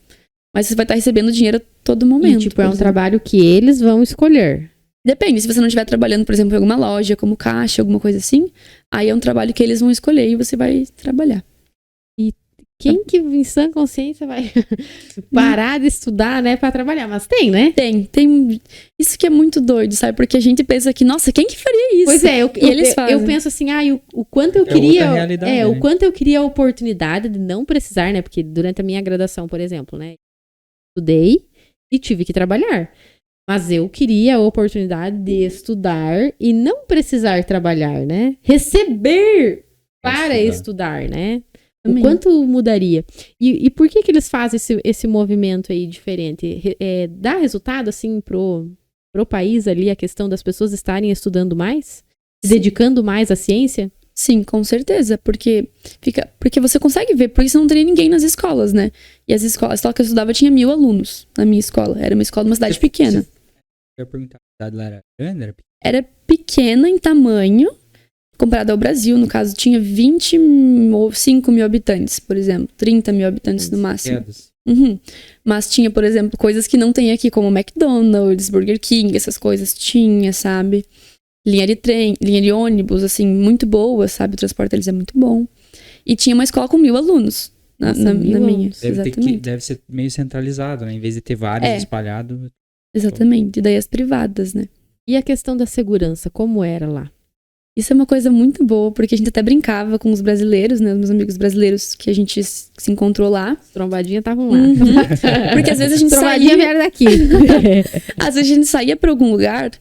Mas você vai estar recebendo dinheiro a todo momento. E, tipo, é um trabalho que eles vão escolher. Depende, se você não estiver trabalhando, por exemplo, em alguma loja, como caixa, alguma coisa assim, aí é um trabalho que eles vão escolher e você vai trabalhar. Quem que em sã consciência vai parar de estudar, né, pra trabalhar? Mas tem, né? Tem. Isso que é muito doido, sabe? Porque a gente pensa que, nossa, quem que faria isso? Pois é, eles fazem. eu penso assim, o quanto eu outra queria. realidade, né? O quanto eu queria a oportunidade de não precisar, né? Porque durante a minha graduação, por exemplo, né? Estudei e tive que trabalhar. Mas eu queria a oportunidade de estudar e não precisar trabalhar, né? Receber para estudar, né? O quanto mudaria? E por que eles fazem esse movimento aí diferente? Dá resultado, assim, pro país ali, a questão das pessoas estarem estudando mais? Se dedicando mais à ciência? Sim, com certeza, porque você consegue ver, porque senão não teria ninguém nas escolas, né? E a escola que eu estudava tinha 1.000 alunos na minha escola. Era uma escola de uma cidade pequena. Eu ia perguntar, a cidade lá era grande? Era pequena? Era pequena em tamanho, comparado ao Brasil, no caso, tinha 25 mil habitantes, por exemplo. 30 mil habitantes no máximo. Quedas. Uhum. Mas tinha, por exemplo, coisas que não tem aqui, como McDonald's, Burger King, essas coisas tinha, sabe? Linha de trem, linha de ônibus, assim, muito boa, sabe? O transporte deles é muito bom. E tinha uma escola com 1.000 alunos na minha. Exatamente. Deve ser meio centralizado, né? Em vez de ter vários espalhados. Exatamente. E daí as privadas, né? E a questão da segurança, como era lá? Isso é uma coisa muito boa, porque a gente até brincava com os brasileiros, né? Os meus amigos brasileiros que a gente se encontrou lá. As trombadinhas estavam lá. Uhum. Porque às vezes a gente Trombadinha vieram daqui. Às vezes a gente saía pra algum lugar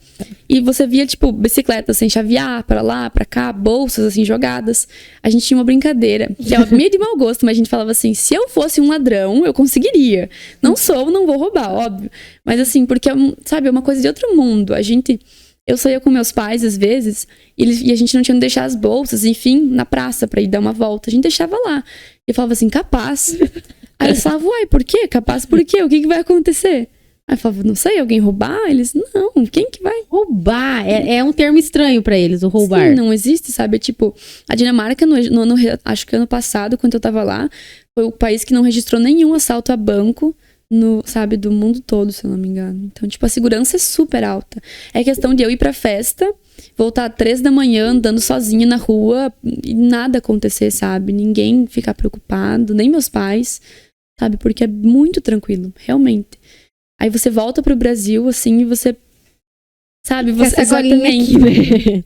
e você via, tipo, bicicletas sem chavear, pra lá, pra cá, bolsas, assim, jogadas. A gente tinha uma brincadeira, que é meio de mau gosto, mas a gente falava assim, se eu fosse um ladrão, eu conseguiria. Não sou, não vou roubar, óbvio. Mas assim, porque, sabe, é uma coisa de outro mundo. Eu saía com meus pais, às vezes, e a gente não tinha onde deixar as bolsas, enfim, na praça pra ir dar uma volta. A gente deixava lá. E eu falava assim, capaz. Aí eles falavam, uai, por quê? Capaz por quê? O que vai acontecer? Aí eu falava, não sei, alguém roubar? Eles, não, quem que vai? Roubar, é um termo estranho pra eles, o roubar. Sim, não existe, sabe? Tipo, a Dinamarca, acho que ano passado, quando eu tava lá, foi o país que não registrou nenhum assalto a banco, sabe, do mundo todo, se eu não me engano. Então, tipo, a segurança é super alta. É questão de eu ir pra festa, voltar às 3 da manhã, andando sozinha na rua, e nada acontecer, sabe? Ninguém ficar preocupado, nem meus pais, sabe? Porque é muito tranquilo, realmente. Aí você volta pro Brasil, assim, e você, sabe? Você exatamente. Aqui, né?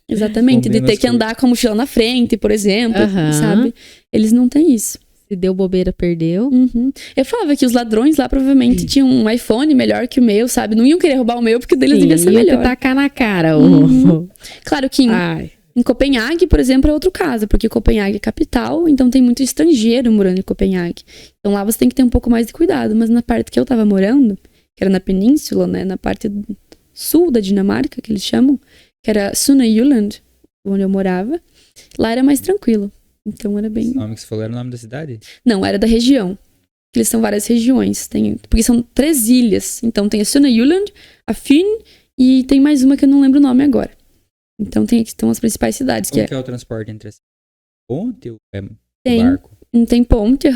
Exatamente, de ter que andar com a mochila na frente, por exemplo, sabe? Eles não têm isso. Se deu bobeira, perdeu. Uhum. Eu falava que os ladrões lá provavelmente tinham um iPhone melhor que o meu, sabe? Não iam querer roubar o meu porque o deles devia ser melhor. Tacar na cara. Claro que em Copenhague, por exemplo, é outro caso, porque Copenhague é capital, então tem muito estrangeiro morando em Copenhague. Então lá você tem que ter um pouco mais de cuidado. Mas na parte que eu tava morando, que era na península, né? Na parte sul da Dinamarca, que eles chamam, que era Sunne-Jylland, onde eu morava, lá era mais tranquilo. Então era bem... O nome que você falou era o nome da cidade? Não, era da região. Eles são várias regiões. Porque são 3 ilhas. Então tem a Sunne-Jylland, a Fyn e tem mais uma que eu não lembro o nome agora. Então estão as principais cidades. Como que é o transporte entre as ponte ou tem barco? Tem ponte,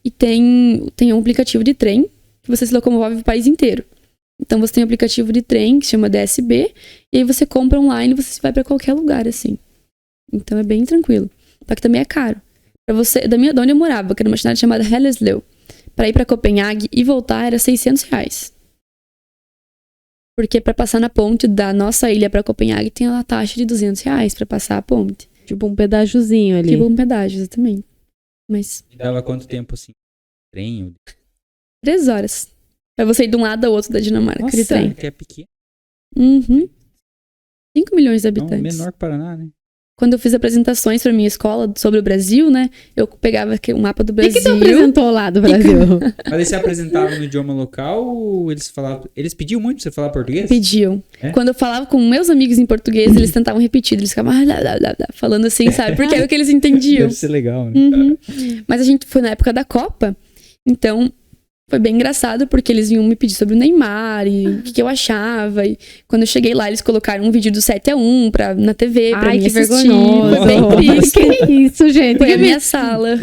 e tem um aplicativo de trem que você se locomove o país inteiro. Então você tem um aplicativo de trem que se chama DSB e aí você compra online e você vai pra qualquer lugar, assim. Então é bem tranquilo. Só que também é caro. Pra você, de onde eu morava, que era uma cidade chamada Hellesløv, pra ir pra Copenhague e voltar era R$600. Porque pra passar na ponte da nossa ilha pra Copenhague tem a taxa de R$200 pra passar a ponte. Tipo um pedágiozinho ali. Tipo um pedágio, exatamente. Mas... E dava quanto tempo, assim? Trem? 3 horas. Pra você ir de um lado ao outro da Dinamarca, de trem. Que é pequeno. Uhum. 5 milhões de habitantes. Não, menor que Paraná, né? Quando eu fiz apresentações pra minha escola sobre o Brasil, né? Eu pegava o mapa do Brasil. O que você apresentou lá do Brasil? Mas eles se apresentavam no idioma local ou eles falavam... Eles pediam muito pra você falar português? Pediam. É? Quando eu falava com meus amigos em português, eles tentavam repetir. Eles ficavam falando assim, sabe? Porque era o que eles entendiam. Deve ser legal, né? Uhum. Mas a gente foi na época da Copa, então... Foi bem engraçado, porque eles vinham me pedir sobre o Neymar e o que eu achava. E quando eu cheguei lá, eles colocaram um vídeo do 7-1 na TV pra mim assistir. Foi bem triste. Que isso, gente? Foi a minha sala.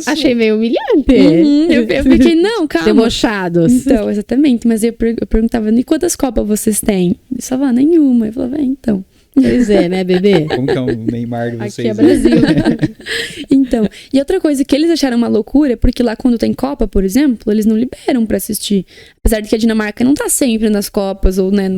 Achei meio humilhante. Eu fiquei, não, calma. Debochados. Então, exatamente. Mas eu perguntava, e quantas copas vocês têm? Eles falavam, nenhuma. Eu falava, então... Pois é, né, bebê? Como que é o Neymar de vocês? Aqui é Brasil. Então, e outra coisa que eles acharam uma loucura, porque lá quando tem Copa, por exemplo, eles não liberam pra assistir. Apesar de que a Dinamarca não tá sempre nas Copas, ou, né,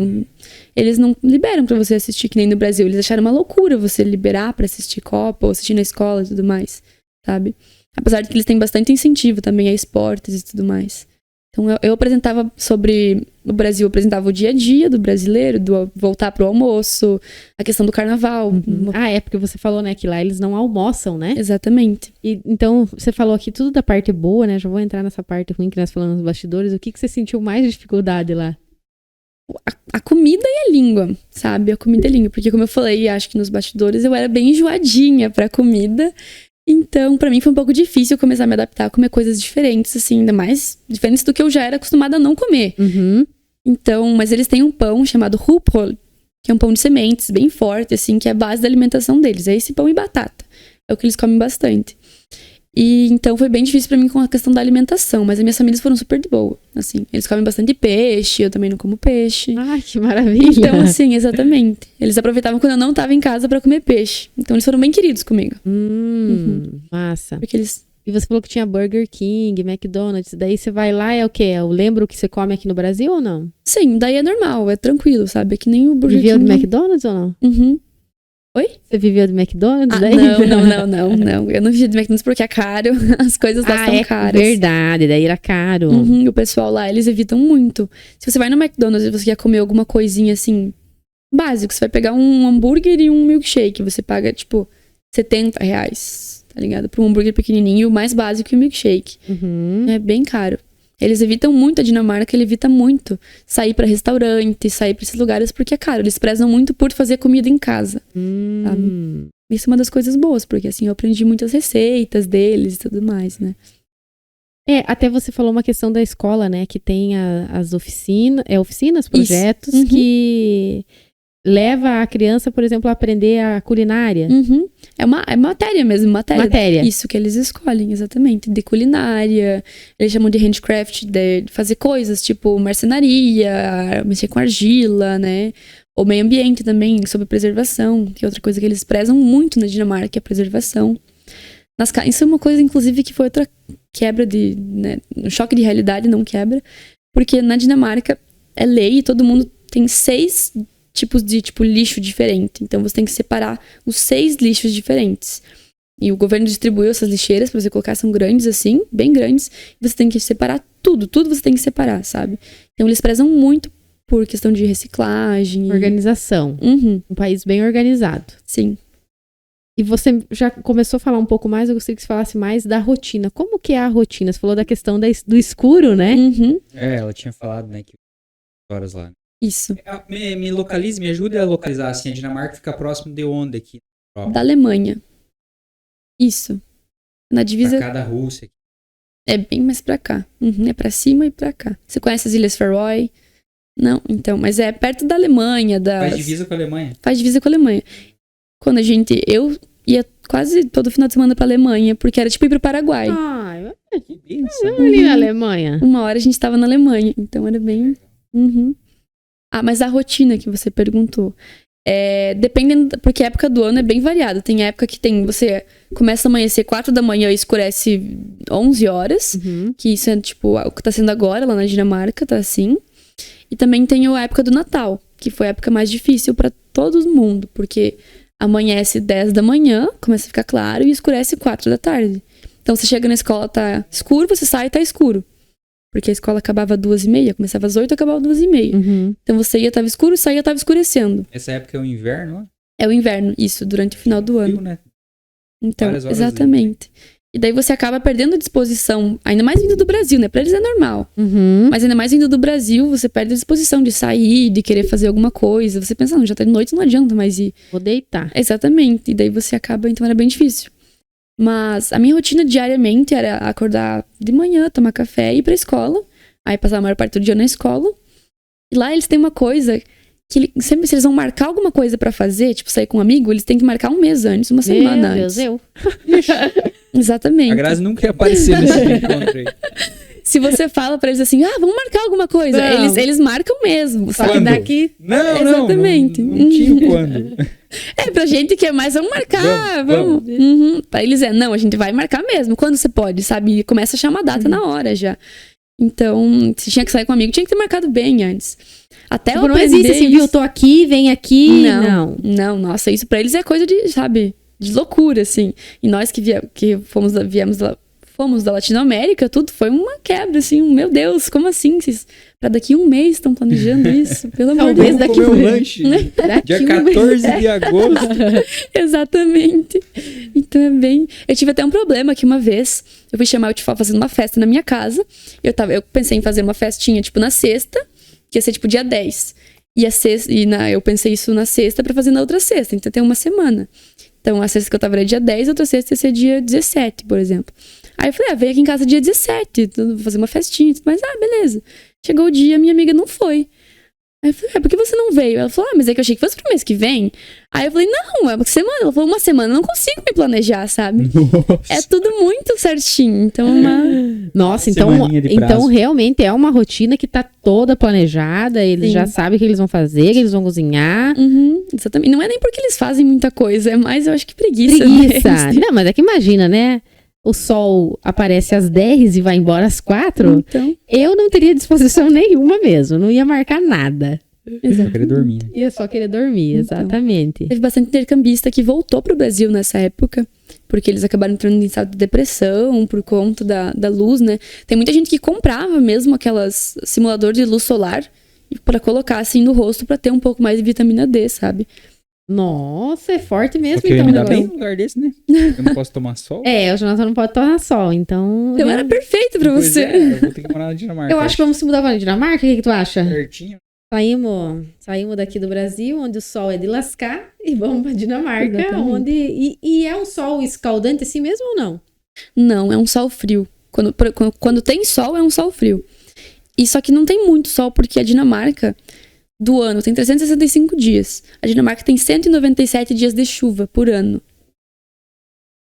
eles não liberam pra você assistir que nem no Brasil. Eles acharam uma loucura você liberar pra assistir Copa, ou assistir na escola e tudo mais, sabe? Apesar de que eles têm bastante incentivo também a esportes e tudo mais. Então, eu apresentava sobre o Brasil, eu apresentava o dia a dia do brasileiro, do voltar pro almoço, a questão do carnaval. Ah, é porque você falou, né, que lá eles não almoçam, né? Exatamente. E, então, você falou aqui tudo da parte boa, né? Já vou entrar nessa parte ruim que nós falamos nos bastidores. O que você sentiu mais de dificuldade lá? a comida e a língua, sabe? A comida e a língua. Porque, como eu falei, acho que nos bastidores eu era bem enjoadinha pra comida. Então, pra mim foi um pouco difícil começar a me adaptar a comer coisas diferentes, assim, ainda mais diferentes do que eu já era acostumada a não comer. Uhum. Então, mas eles têm um pão chamado Rührbrot, que é um pão de sementes, bem forte, assim, que é a base da alimentação deles. É esse pão e batata. É o que eles comem bastante. E então foi bem difícil pra mim com a questão da alimentação, mas as minhas famílias foram super de boa, assim. Eles comem bastante peixe, eu também não como peixe. Ai, que maravilha. Então, assim, exatamente. Eles aproveitavam quando eu não tava em casa pra comer peixe. Então, eles foram bem queridos comigo. Massa. Porque eles... E você falou que tinha Burger King, McDonald's. Daí você vai lá, é o quê? Eu lembro o que você come aqui no Brasil ou não? Sim, daí é normal, é tranquilo, sabe? É que nem o Burger Viveu King. do McDonald's ou não? Uhum. Oi? Você viveu do McDonald's? Ah, daí? não. Eu não vivi do McDonald's porque é caro. As coisas lá são caras. Verdade, daí era caro. Uhum, o pessoal lá, eles evitam muito. Se você vai no McDonald's e você quer comer alguma coisinha assim, básico, você vai pegar um hambúrguer e um milkshake. Você paga, tipo, R$70, tá ligado? Pra um hambúrguer pequenininho, o mais básico e o milkshake. Uhum. É bem caro. Eles evitam muito, a Dinamarca, ele evita muito sair pra restaurante, sair pra esses lugares, porque é caro. Eles prezam muito por fazer comida em casa. Sabe? Isso é uma das coisas boas, porque assim, eu aprendi muitas receitas deles e tudo mais, né? Até você falou uma questão da escola, né? Que tem as oficinas, projetos, Uhum. que leva a criança, por exemplo, a aprender a culinária. Uhum. É matéria mesmo, Matéria. Isso que eles escolhem, exatamente. De culinária, eles chamam de handcraft, de fazer coisas, tipo marcenaria, mexer com argila, né? Ou meio ambiente também, sobre preservação, que é outra coisa que eles prezam muito na Dinamarca, é a preservação. Isso é uma coisa, inclusive, que foi outra quebra né? Um choque de realidade, não quebra. Porque na Dinamarca é lei e todo mundo tem 6 tipos de lixo diferente. Então você tem que separar os 6 lixos diferentes. E o governo distribuiu essas lixeiras pra você colocar, são grandes assim, bem grandes. E você tem que separar tudo você tem que separar, sabe? Então eles prezam muito por questão de reciclagem. Organização. Uhum, Um país bem organizado. sim. E você já começou a falar um pouco mais, eu gostaria que você falasse mais da rotina. Como que é a rotina? Você falou da questão do escuro, né? Uhum, Ela tinha falado, né, que horas lá. isso. Me localize, me ajude a localizar, assim, a Dinamarca fica próximo de onde aqui? Da Alemanha. Isso. Na divisa... Pra cá da Rússia. É bem mais pra cá. Uhum, é pra cima e pra cá. Você conhece as Ilhas Faroe? Não, então, mas é perto da Alemanha. Faz divisa com a Alemanha. Faz divisa com a Alemanha. Quando eu ia quase todo final de semana pra Alemanha, porque era tipo ir pro Paraguai. Ai, Que bênção. ali na Alemanha. Uma hora a gente tava na Alemanha, então era bem... Uhum. Ah, mas a rotina que você perguntou. Dependendo, porque a época do ano é bem variada. Tem época que você começa a amanhecer 4 da manhã e escurece 11 horas. Uhum. Que isso é tipo o que tá sendo agora lá na Dinamarca, tá assim. E também tem a época do Natal, que foi a época mais difícil pra todo mundo, porque amanhece 10 da manhã, começa a ficar claro e escurece 4 da tarde. Então você chega na escola, tá escuro, você sai e tá escuro. Porque a escola acabava às 2h30, começava às 8 e acabava às 2h30. Uhum. Então você ia, tava escuro, saía, tava escurecendo. Essa época é o inverno, ó. É o inverno, isso, durante o final do ano. Frio, né? Então, Várias horas exatamente. E daí você acaba perdendo a disposição, ainda mais vindo do Brasil, né? Pra eles é normal. Uhum. Mas ainda mais vindo do Brasil, você perde a disposição de sair, de querer fazer alguma coisa. Você pensa, não, já tá de noite, não adianta mais ir. Vou deitar. Exatamente. E daí você acaba, então era bem difícil. Mas a minha rotina diariamente era acordar de manhã, tomar café e ir pra escola. Aí passar a maior parte do dia na escola. E lá eles têm uma coisa que sempre se eles vão marcar alguma coisa pra fazer, tipo sair com um amigo, eles têm que marcar um mês antes, uma semana Meu antes. Deus, Exatamente. A Grazi nunca ia aparecer nesse encontro aí. Se você fala pra eles assim, vamos marcar alguma coisa, Não. eles marcam mesmo, Só que sabe? Quando? daqui... Não, Exatamente. Não tinha o quando. É, pra gente que é mais, vamos marcar, vamos. Vamos. Uhum. Pra eles não, a gente vai marcar mesmo, quando você pode, sabe? E começa a chamar a data na hora já. Então, se tinha que sair com um amigo, tinha que ter marcado bem antes. Até Tipo, eu não aprender existe assim, viu? isso. Tô aqui, vem aqui. Não, nossa, isso pra eles é coisa de, sabe, de loucura, assim. E nós que fomos da Latinoamérica, tudo foi uma quebra, assim, meu Deus, como assim? Vocês pra daqui um mês estão planejando isso? Pelo amor de Talvez Deus. daqui Comer um um mês. lanche. Daqui Dia um 14 de agosto. Exatamente. Então é bem... Eu tive até um problema que uma vez eu fui chamar o Tifó fazendo uma festa na minha casa. Eu pensei em fazer uma festinha, tipo, na sexta. que ia ser tipo dia 10. Eu pensei isso na sexta pra fazer na outra sexta, então tem uma semana. Então a sexta que eu tava era dia 10, a outra sexta ia ser dia 17, por exemplo. Aí eu falei, vem aqui em casa dia 17, vou fazer uma festinha, mas beleza. Chegou o dia, minha amiga não foi. Aí eu falei, por que você não veio? Ela falou, mas é que eu achei que fosse pro mês que vem. Aí eu falei, não, é uma semana. Ela falou, uma semana, eu não consigo me planejar, sabe? É tudo muito certinho. Então, Nossa, Semaninha de prazo. então realmente é uma rotina que tá toda planejada, eles Sim. já sabem o que eles vão fazer, que eles vão cozinhar. Exatamente. Não é nem porque eles fazem muita coisa, é mais, eu acho que preguiça. Preguiça. Né? Não, mas é que imagina, né? O sol aparece às 10 e vai embora às 4. Então, Eu não teria disposição nenhuma mesmo, não ia marcar nada. Eu queria dormir. Né? Ia só querer dormir, Então. exatamente. teve bastante intercambista que voltou pro Brasil nessa época, porque eles acabaram entrando em estado de depressão por conta da luz, né? Tem muita gente que comprava mesmo aquelas simulador de luz solar pra colocar assim no rosto pra ter um pouco mais de vitamina D, sabe? Nossa, é forte mesmo, Porque eu ia então. me dar o bem negócio. num lugar desse, né? Eu não posso tomar sol. É, o Jonathan não pode tomar sol, então. Então era perfeito pra Pois você. é, eu vou ter que morar na Dinamarca. Eu acho que vamos se mudar para a Dinamarca, o que tu acha? Pertinho. Saímos daqui do Brasil, onde o sol é de lascar, e vamos para Dinamarca, Exatamente. onde. E é um sol escaldante assim mesmo ou não? Não, é um sol frio. Quando tem sol, é um sol frio. E só que não tem muito sol, porque a Dinamarca, do ano, tem 365 dias. A Dinamarca tem 197 dias de chuva por ano.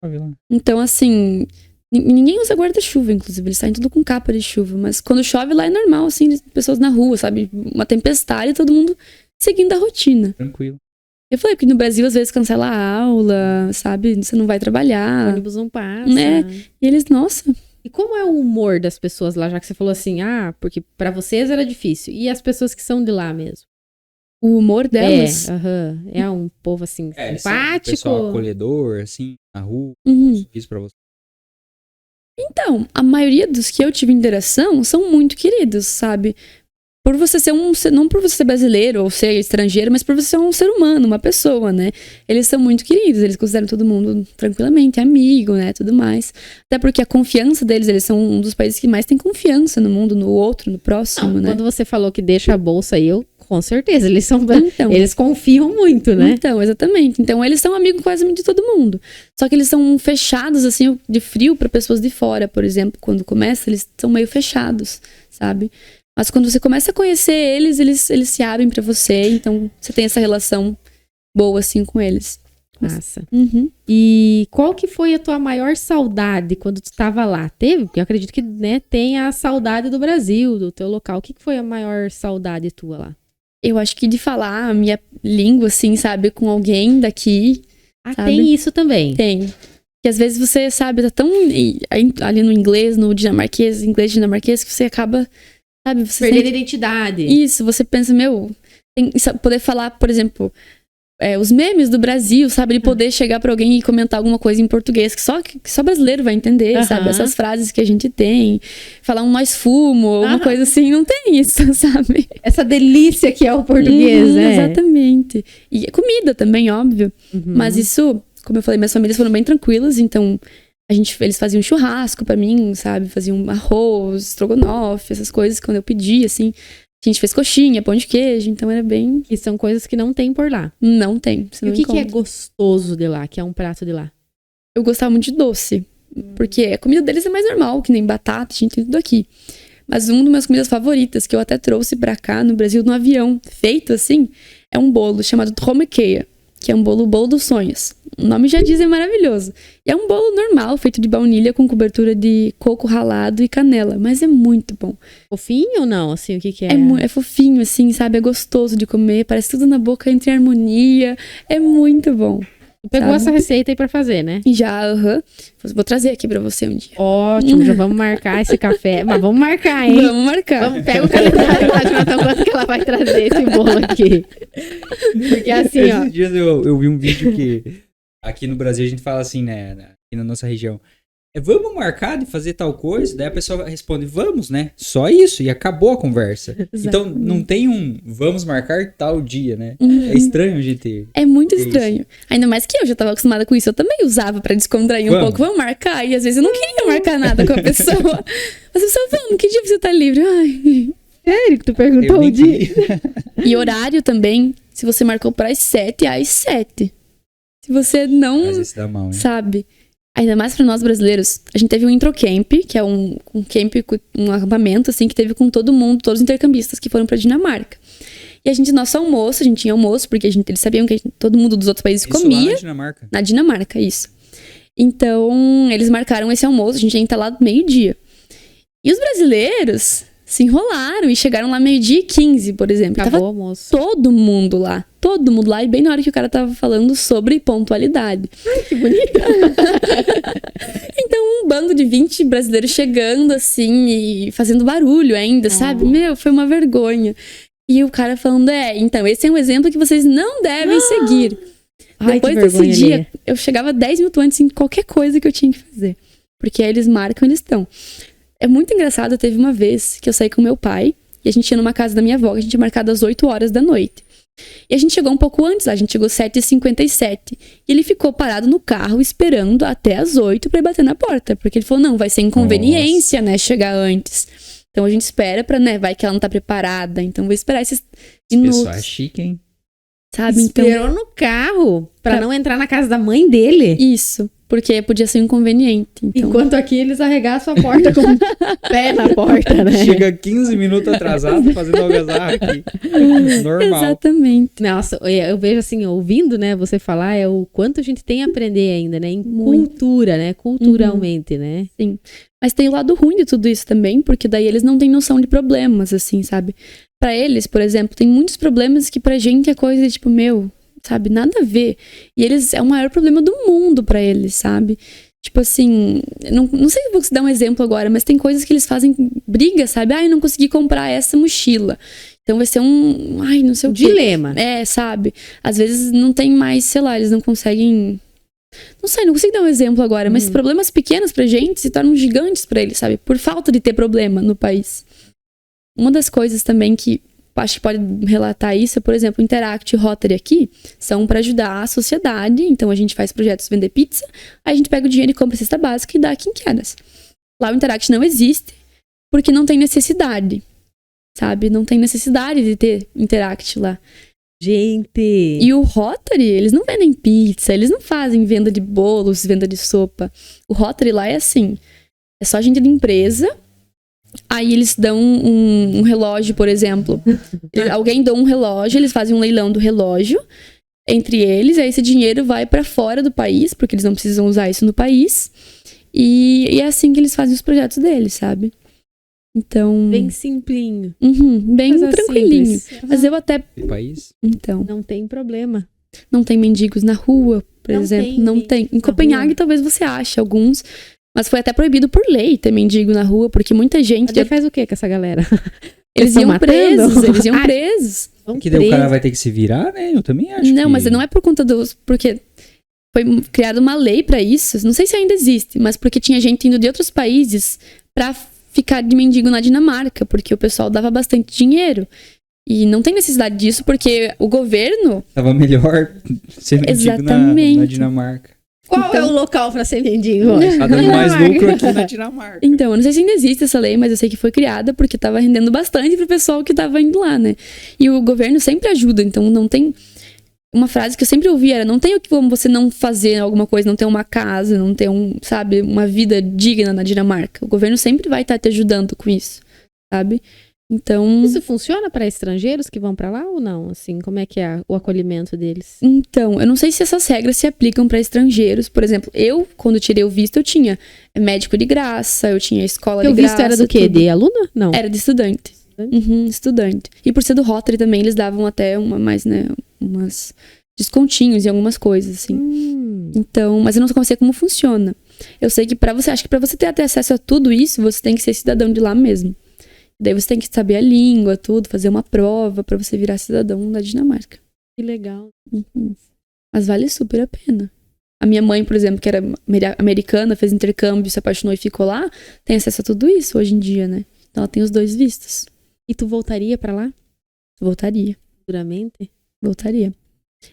Pra ver lá. Então, assim, ninguém usa guarda-chuva, inclusive. Eles saem tudo com capa de chuva. Mas quando chove lá é normal, assim, pessoas na rua, sabe? Uma tempestade e todo mundo seguindo a rotina. Tranquilo. Eu falei, porque no Brasil, às vezes, cancela a aula, sabe? Você não vai O trabalhar. ônibus não passa. Né? E eles, nossa... E como é o humor das pessoas lá, já que você falou assim, porque para vocês era difícil. E as pessoas que são de lá mesmo? O humor delas... É um povo assim, Eles são um simpático. pessoal acolhedor, assim, na rua. Uhum. Isso pra você. Então, a maioria dos que eu tive interação são muito queridos, sabe? Por você ser não por você ser brasileiro ou ser estrangeiro, mas por você ser um ser humano, uma pessoa, né? Eles são muito queridos, eles consideram todo mundo tranquilamente amigo, né? Tudo mais. Até porque a confiança deles, eles são um dos países que mais tem confiança no mundo, no outro, no próximo, Não, né? quando você falou que deixa a bolsa aí, com certeza, eles são. Então. Eles confiam muito, né? Então, exatamente. Então, eles são amigos quase de todo mundo. Só que eles são fechados, assim, de frio para pessoas de fora, por exemplo. Quando começa, eles são meio fechados, sabe? Mas quando você começa a conhecer eles se abrem pra você. Então, você tem essa relação boa, assim, com eles. Massa. Uhum. E qual que foi a tua maior saudade quando tu tava lá? Teve? Porque eu acredito que, né, tem a saudade do Brasil, do teu local. O que foi a maior saudade tua lá? Eu acho que de falar a minha língua, assim, sabe? Com alguém daqui. Sabe? Tem isso também. Tem. Que às vezes você, sabe, tá tão ali no inglês, no dinamarquês, inglês dinamarquês, que você acaba, sabe? Você Perder a sente... identidade. Isso, você pensa, poder falar, por exemplo, os memes do Brasil, sabe? Ele poder chegar pra alguém e comentar alguma coisa em português que só brasileiro vai entender, sabe? Essas frases que a gente tem. Falar um nós fumo, alguma coisa assim, não tem isso, sabe? Essa delícia que é o português, né? Exatamente. E comida também, óbvio. Uhum. Mas isso, como eu falei, minhas famílias foram bem tranquilas, então eles faziam churrasco pra mim, sabe? Faziam arroz, estrogonofe, essas coisas quando eu pedia, assim. A gente fez coxinha, pão de queijo, então era bem... Que são coisas que não tem por lá. Não tem, você E não o que é encontra. gostoso de lá, que é um prato de lá? Eu gostava muito de doce, porque a comida deles é mais normal, que nem batata, a gente tem tudo aqui. Mas uma das minhas comidas favoritas, que eu até trouxe pra cá, no Brasil, no avião, feito assim, é um bolo chamado Trommekeia, que é um bolo dos sonhos. O nome já diz, é maravilhoso. E é um bolo normal, feito de baunilha com cobertura de coco ralado e canela, mas é muito bom. Fofinho ou não? Assim, o que é? É fofinho, assim, sabe? É gostoso de comer, parece tudo na boca entra em harmonia. É muito bom. Tu pegou sabe? essa receita aí pra fazer, né? E já, vou trazer aqui pra você um dia. Ótimo, já vamos marcar esse café. Mas vamos marcar, hein? Vamos marcar. Pega o calendário lá, Jonathan, quanto que ela vai trazer esse bolo aqui. Porque assim, ó. Esses dias eu vi um vídeo que aqui no Brasil a gente fala assim, né? Aqui na nossa região. Vamos marcar de fazer tal coisa? Daí a pessoa responde, vamos, né? Só isso, e acabou a conversa. Então não tem vamos marcar tal dia, né? É estranho a gente... É muito Isso. estranho. Ainda mais que eu já tava acostumada com isso. Eu também usava pra descontrair um Vamos. pouco. Vamos marcar. E às vezes eu não queria marcar nada com a pessoa. Mas a pessoa, vamos, que dia você tá livre? Ai, Sério que tu Eu perguntou nem o dia? queria. E horário também, se você marcou para as 7, às 7. Se você não Mas esse dá mal, hein? sabe, ainda mais para nós brasileiros, a gente teve um Introcamp, que é um camp, um acampamento assim, que teve com todo mundo, todos os intercambistas que foram pra Dinamarca. E a gente, nosso almoço, a gente tinha almoço, porque eles sabiam que todo mundo dos outros países Isso lá comia. na Dinamarca. Na Dinamarca, isso. Então, eles marcaram esse almoço, a gente ia estar lá meio-dia. E os brasileiros se enrolaram e chegaram lá 12h15, por exemplo. Acabou o Tava almoço. todo mundo lá, e bem na hora que o cara tava falando sobre pontualidade. Ai, que bonito. Então, um bando de 20 brasileiros chegando assim e fazendo barulho ainda, sabe? Meu, foi uma vergonha. E o cara falando, então, esse é um exemplo que vocês não devem seguir. Ai, Depois que desse vergonha, dia, Lê. eu chegava 10 minutos antes em qualquer coisa que eu tinha que fazer. Porque aí eles marcam, eles estão. É muito engraçado, teve uma vez que eu saí com meu pai e a gente ia numa casa da minha avó, que a gente tinha marcado às 8 horas da noite. E a gente chegou um pouco antes, a gente chegou 7h57. E ele ficou parado no carro esperando até às 8 pra ir bater na porta. Porque ele falou, não, vai ser inconveniência, né, chegar antes. Então a gente espera pra, né, vai que ela não tá preparada. Então vou esperar esses minutos, Pessoal é chique, hein? sabe? Então, Esperou no carro pra Pra- não entrar na casa da mãe dele. isso, porque podia ser um inconveniente. Então, Enquanto aqui eles arregaçam a porta com o pé na porta, né? Chega 15 minutos atrasado fazendo algazarra aqui. Normal. exatamente. Nossa, eu vejo assim, ouvindo, né, você falar, é o quanto a gente tem a aprender ainda, né? Em Muito. cultura, né? Culturalmente, né? Mas tem o lado ruim de tudo isso também, porque daí eles não têm noção de problemas, assim, sabe? Pra eles, por exemplo, tem muitos problemas que pra gente é coisa de, tipo, meu, sabe? Nada a ver. E eles, é o maior problema do mundo pra eles, sabe? Tipo assim, não sei se vou te dar um exemplo agora, mas tem coisas que eles fazem briga, sabe? Ai, não consegui comprar essa mochila. Então vai ser ai, não sei o quê. Dilema. É, sabe? Às vezes não tem mais, sei lá, eles não conseguem. Não sei, não consigo dar um exemplo agora, mas problemas pequenos pra gente se tornam gigantes pra eles, sabe? Por falta de ter problema no país. Uma das coisas também que acho que pode relatar isso é, por exemplo, o Interact e o Rotary aqui são pra ajudar a sociedade. Então a gente faz projetos de vender pizza, aí a gente pega o dinheiro e compra cesta básica e dá a quem quer. Lá o Interact não existe porque não tem necessidade, sabe? Não tem necessidade de ter Interact lá. Gente. E o Rotary, eles não vendem pizza, eles não fazem venda de bolos, venda de sopa. O Rotary lá é assim, é só gente de empresa, aí eles dão um relógio, por exemplo. Alguém dá um relógio, eles fazem um leilão do relógio entre eles, aí esse dinheiro vai pra fora do país, porque eles não precisam usar isso no país. E é assim que eles fazem os projetos deles, sabe? Então, Bem simplinho. bem Coisa tranquilinho. simples. Mas eu até, Que país? então, Não tem problema. não tem mendigos na rua, por Não exemplo. tem Não mendigos tem. Em na Copenhague, rua. talvez você ache alguns. Mas foi até proibido por lei ter mendigo na rua, porque muita gente. Você faz o que com essa galera? Eles tão iam matando? presos, eles iam Ai. presos. Vão Que daí o cara preso. vai ter que se virar, né? Eu também acho Não, que... mas não é por conta dos. Porque foi criada uma lei pra isso. Não sei se ainda existe, mas porque tinha gente indo de outros países pra ficar de mendigo na Dinamarca, porque o pessoal dava bastante dinheiro. E não tem necessidade disso, porque o governo. Tava melhor ser mendigo Exatamente. na Dinamarca. Qual é o local pra ser mendigo? Tá dando mais lucro aqui na Dinamarca. Então, eu não sei se ainda existe essa lei, mas eu sei que foi criada porque tava rendendo bastante pro pessoal que tava indo lá, né? E o governo sempre ajuda, então não tem. Uma frase que eu sempre ouvi era: não tem como você não fazer alguma coisa, não ter uma casa, não ter sabe, uma vida digna na Dinamarca. O governo sempre vai estar te ajudando com isso, sabe? Então, Isso funciona para estrangeiros que vão para lá ou não? Assim, como é que é o acolhimento deles? eu não sei se essas regras se aplicam para estrangeiros. Por exemplo, eu, quando tirei o visto, eu tinha médico de graça, eu tinha escola Porque o de visto graça. era do quê? tudo. De aluna? Não. Era de estudante. Estudante. E por ser do Rotary também, eles davam até umas descontinhos em algumas coisas, assim. Então, mas eu não sei como funciona. Eu sei que acho que pra você ter até acesso a tudo isso, você tem que ser cidadão de lá mesmo. Daí você tem que saber a língua, tudo, fazer uma prova pra você virar cidadão da Dinamarca. Que legal. Mas vale super a pena. A minha mãe, por exemplo, que era americana, fez intercâmbio, se apaixonou e ficou lá, tem acesso a tudo isso hoje em dia, né? Então ela tem os 2 vistos. E tu voltaria para lá? Voltaria. Futuramente? Voltaria.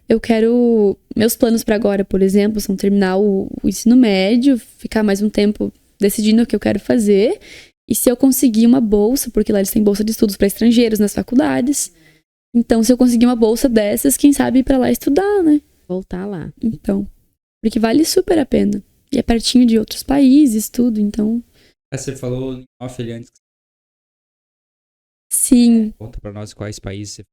Eu quero. Meus planos pra agora, por exemplo, são terminar o ensino médio, ficar mais um tempo decidindo o que eu quero fazer E se eu conseguir uma bolsa, porque lá eles têm bolsa de estudos para estrangeiros nas faculdades. Então, se eu conseguir uma bolsa dessas, quem sabe ir pra lá estudar, né? Voltar lá. Então, porque vale super a pena. E é pertinho de outros países, tudo, então... Você falou em off ali antes. Sim, Conta pra nós quais países você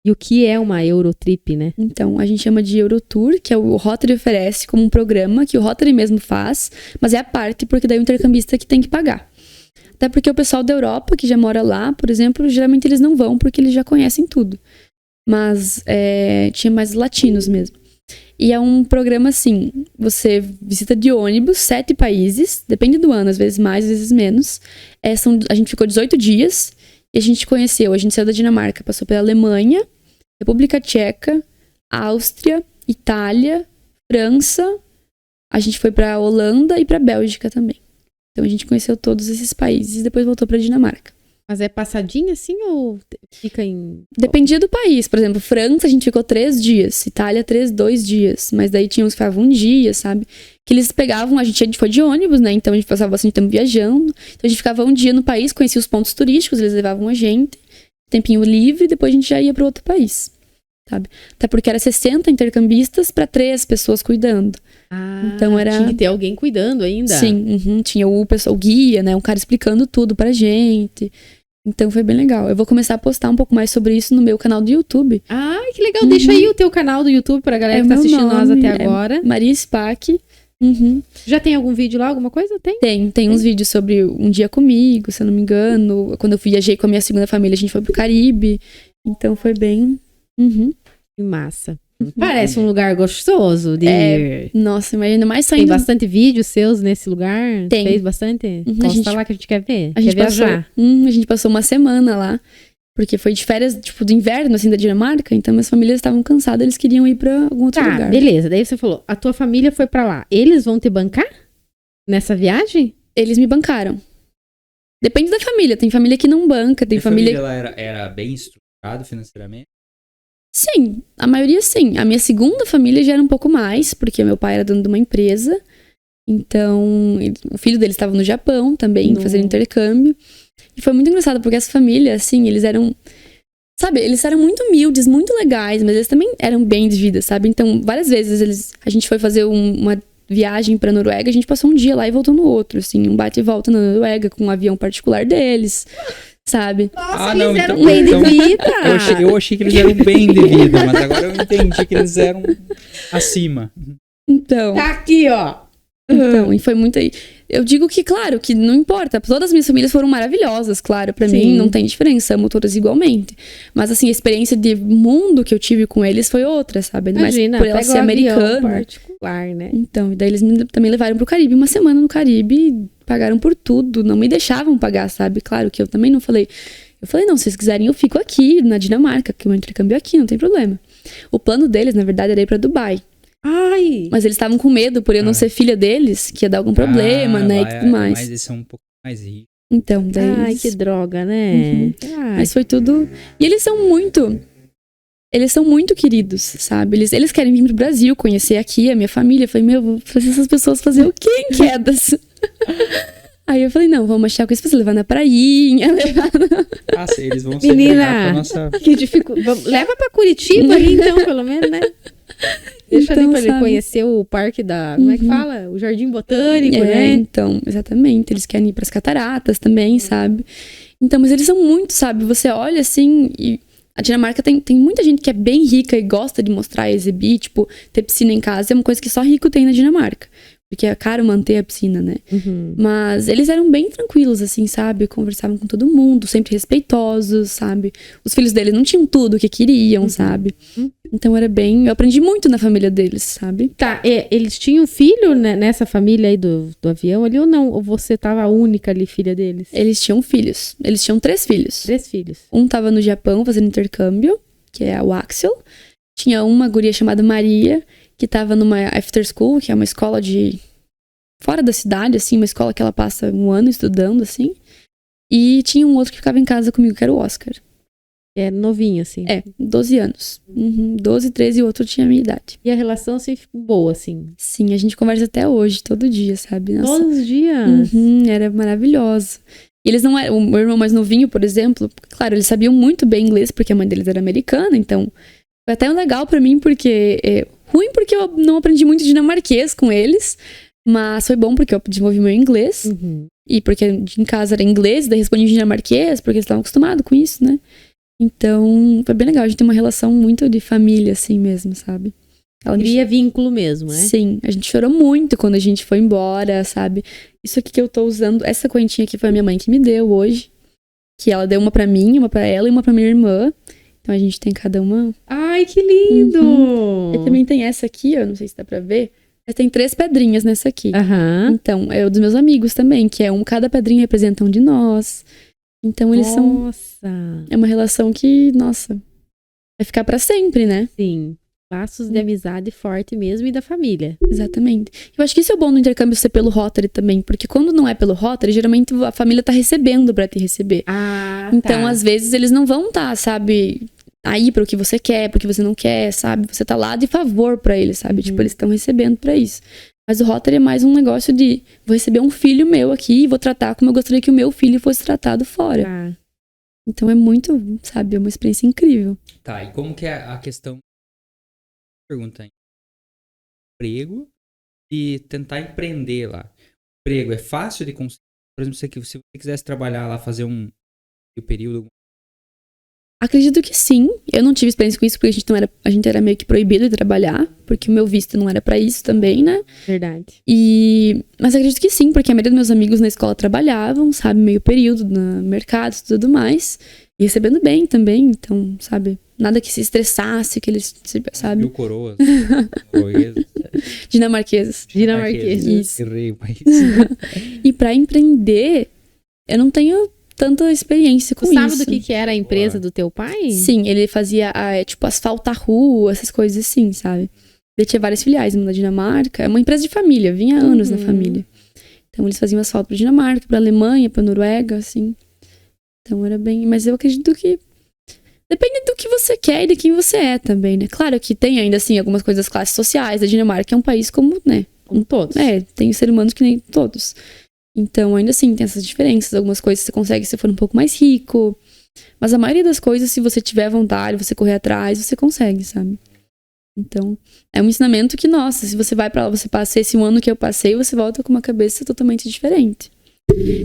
E o que é uma Eurotrip, né? então, a gente chama de Eurotour, que é o Rotary oferece como um programa que o Rotary mesmo faz, mas é a parte porque daí o intercambista que tem que pagar. Até porque o pessoal da Europa, que já mora lá, por exemplo, geralmente eles não vão porque eles já conhecem tudo. Mas tinha mais latinos mesmo. E é um programa assim, você visita de ônibus 7 países, depende do ano, às vezes mais, às vezes menos. A gente ficou 18 dias e a gente saiu da Dinamarca, passou pela Alemanha, República Tcheca, Áustria, Itália, França, a gente foi pra Holanda e pra Bélgica também. Então a gente conheceu todos esses países e depois voltou pra Dinamarca. Mas é passadinha assim ou fica em... Dependia do país. Por exemplo, França a gente ficou 3 dias, Itália 2 dias. Mas daí tinha uns que ficavam um dia, sabe? Que eles pegavam, a gente foi de ônibus, né? Então a gente passava bastante tempo viajando. Então a gente ficava um dia no país, conhecia os pontos turísticos, eles levavam a gente. Tempinho livre, depois a gente já ia para outro país, sabe? Até porque era 60 intercambistas para 3 pessoas cuidando. Ah, Então era... tinha que ter alguém cuidando ainda. Sim, tinha o guia, né? Um cara explicando tudo pra gente. Então foi bem legal. Eu vou começar a postar um pouco mais sobre isso no meu canal do YouTube. Ai, que legal. Deixa aí o teu canal do YouTube pra galera que tá meu assistindo nós nome, até agora. Maria Spack. Já tem algum vídeo lá, alguma coisa? Tem? Tem uns vídeos sobre um dia comigo, se eu não me engano. Quando eu viajei com a minha segunda família, a gente foi pro Caribe. Então foi bem... Que massa. Parece um lugar gostoso de ir. Nossa, imagina mais Tem saindo... bastante vídeos seus nesse lugar? Tem. Fez bastante? A Posta gente- lá que a gente quer ver. A gente, quer viajar. a gente passou uma semana lá. Porque foi de férias, tipo, do inverno, assim, da Dinamarca. Então, minhas famílias estavam cansadas, eles queriam ir pra algum outro Tá, lugar. beleza. Daí você falou, a tua família foi pra lá. Eles vão te bancar nessa viagem? Eles me bancaram. Depende da família. Tem família que não banca, tem A família... lá era bem estruturado financeiramente? Sim, a maioria sim. A minha segunda família já era um pouco mais, porque meu pai era dono de uma empresa. Então, o filho dele estava no Japão também, fazendo intercâmbio. E foi muito engraçado, porque essa família, assim, eles eram... Sabe, eles eram muito humildes, muito legais, mas eles também eram bem de vida, sabe? Então, várias vezes a gente foi fazer uma viagem pra Noruega, a gente passou um dia lá e voltou no outro, assim, um bate e volta na Noruega com um avião particular deles, sabe? Nossa, não, eles eram então- bem então- de vida. Eu achei que eles eram bem de vida, mas agora eu entendi que eles eram acima. Então... Tá aqui, ó. Então, e foi muito aí. Eu digo que, claro, que não importa. Todas as minhas famílias foram maravilhosas, claro. Pra Sim. mim, não tem diferença. Amo todas igualmente. Mas, assim, a experiência de mundo que eu tive com eles foi outra, sabe? Ainda mais Imagina, por ela pega ser um avião americana. particular, né? Então, e daí eles também levaram pro Caribe. Uma semana no Caribe, pagaram por tudo. Não me deixavam pagar, sabe? Claro que eu também não falei... Eu falei, não, se vocês quiserem, eu fico aqui, na Dinamarca, que o meu intercâmbio é aqui, não tem problema. O plano deles, na verdade, era ir pra Dubai. Ai, Mas eles estavam com medo, por eu não ser filha deles, que ia dar algum problema, né, e tudo mais. Mas eles são um pouco mais ricos. Então, daí ai, eles- que droga, né? Ai, Mas foi tudo... E eles são muito queridos, sabe? Eles querem vir pro Brasil, conhecer aqui a minha família. Eu falei, meu, vou fazer essas pessoas fazer o quê em Quedas? Aí eu falei, não, vamos achar coisa pra você levar na prainha, levar... Eles vão ser Menina. pra nossa... que dificuldade. Leva pra Curitiba ali, então, pelo menos, né? Deixa ali Então, pra ele sabe? conhecer o parque da... Como é que fala? O Jardim Botânico, né? Então, exatamente. Eles querem ir pras cataratas também, sabe? Então, mas eles são muito, sabe? Você olha assim e... A Dinamarca tem muita gente que é bem rica e gosta de mostrar, exibir, tipo, ter piscina em casa é uma coisa que só rico tem na Dinamarca. Porque é caro manter a piscina, né? Uhum. Mas eles eram bem tranquilos, assim, sabe? Conversavam com todo mundo, sempre respeitosos, sabe? Os filhos dele não tinham tudo o que queriam, sabe? Então era bem... Eu aprendi muito na família deles, sabe? Tá, eles tinham filho né, nessa família aí do avião ali ou não? Ou você tava a única ali, filha deles? Eles tinham filhos. Eles tinham 3 filhos. 3 filhos. Um tava no Japão fazendo intercâmbio, que é o Axel. Tinha uma guria chamada Maria, que tava numa after school, que é uma escola de... Fora da cidade, assim, uma escola que ela passa um ano estudando, assim. E tinha um outro que ficava em casa comigo, que era o Oscar. É novinho, assim. 12 anos. 12, 13 e o outro tinha a minha idade. E a relação, assim, ficou boa, assim. Sim, a gente conversa até hoje, todo dia, sabe? Nossa. Todos os dias. Era maravilhoso. E eles não eram... O meu irmão mais novinho, por exemplo, claro, eles sabiam muito bem inglês, porque a mãe deles era americana, então... Foi até legal pra mim, porque... ruim porque eu não aprendi muito dinamarquês com eles, mas foi bom porque eu desenvolvi meu inglês. E porque em casa era inglês, daí respondi em dinamarquês, porque eles estavam acostumados com isso, né? Então, foi bem legal. A gente tem uma relação muito de família, assim mesmo, sabe? Ela Cria vínculo mesmo, né? Sim, a gente chorou muito quando a gente foi embora, sabe? Isso aqui que eu tô usando, essa correntinha aqui foi a minha mãe que me deu hoje. Que ela deu uma pra mim, uma pra ela e uma pra minha irmã. Então a gente tem cada uma. Ai, que lindo! E também tem essa aqui, ó, não sei se dá pra ver. Mas tem 3 pedrinhas nessa aqui. Então, é o dos meus amigos também, que cada pedrinha representa um de nós. Então eles são... É uma relação que, nossa, vai ficar pra sempre, né? Sim. Laços de amizade forte mesmo e da família. Exatamente. Eu acho que isso é bom no intercâmbio ser pelo Rotary também, porque quando não é pelo Rotary, geralmente a família tá recebendo pra te receber. Então, às vezes, eles não vão sabe, aí pro que você quer, pro que você não quer, sabe? Você tá lá de favor pra eles, sabe? Tipo, eles estão recebendo pra isso. Mas o Rotary é mais um negócio de, vou receber um filho meu aqui e vou tratar como eu gostaria que o meu filho fosse tratado fora. Então é muito, sabe, é uma experiência incrível. Tá, e como que é a questão... Pergunta aí. Emprego e tentar empreender lá. Emprego é fácil de conseguir? Por exemplo, se você quisesse trabalhar lá, fazer um período... Acredito que sim. Eu não tive experiência com isso porque a gente era meio que proibido de trabalhar, porque o meu visto não era pra isso também, né? Verdade. Mas acredito que sim, porque a maioria dos meus amigos na escola trabalhavam, sabe, meio período no mercado e tudo mais, e recebendo bem também, então, sabe, nada que se estressasse, que eles, sabe? Mil coroas. Dinamarqueses. Isso. Errei o país. E pra empreender, eu não tenho tanta experiência com isso. Sabe do que era a empresa do teu pai? Sim, ele fazia, tipo, asfaltar rua, essas coisas assim, sabe? Ele tinha várias filiais na Dinamarca. É uma empresa de família, vinha há anos na família. Então, eles faziam asfalto pra Dinamarca, pra Alemanha, pra Noruega, assim. Então, era bem... Mas eu acredito que... Depende do que você quer e de quem você é também, né? Claro que tem ainda, assim, algumas coisas das classes sociais. A Dinamarca é um país como, né? Como todos. Tem seres humanos que nem todos. Então, ainda assim, tem essas diferenças. Algumas coisas você consegue se for um pouco mais rico. Mas a maioria das coisas, se você tiver vontade, você correr atrás, você consegue, sabe? Então, é um ensinamento que, nossa, se você vai pra lá, você passa esse ano que eu passei, você volta com uma cabeça totalmente diferente.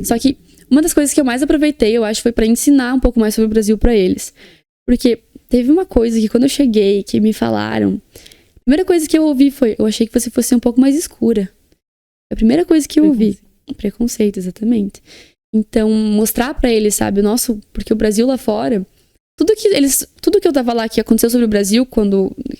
Só que uma das coisas que eu mais aproveitei, eu acho, foi pra ensinar um pouco mais sobre o Brasil pra eles. Porque teve uma coisa que quando eu cheguei, que me falaram... A primeira coisa que eu ouvi foi, eu achei que você fosse um pouco mais escura. A primeira coisa que eu ouvi. Preconceito, exatamente. Então, mostrar pra eles, sabe, porque o Brasil lá fora, tudo que eu tava lá que aconteceu sobre o Brasil,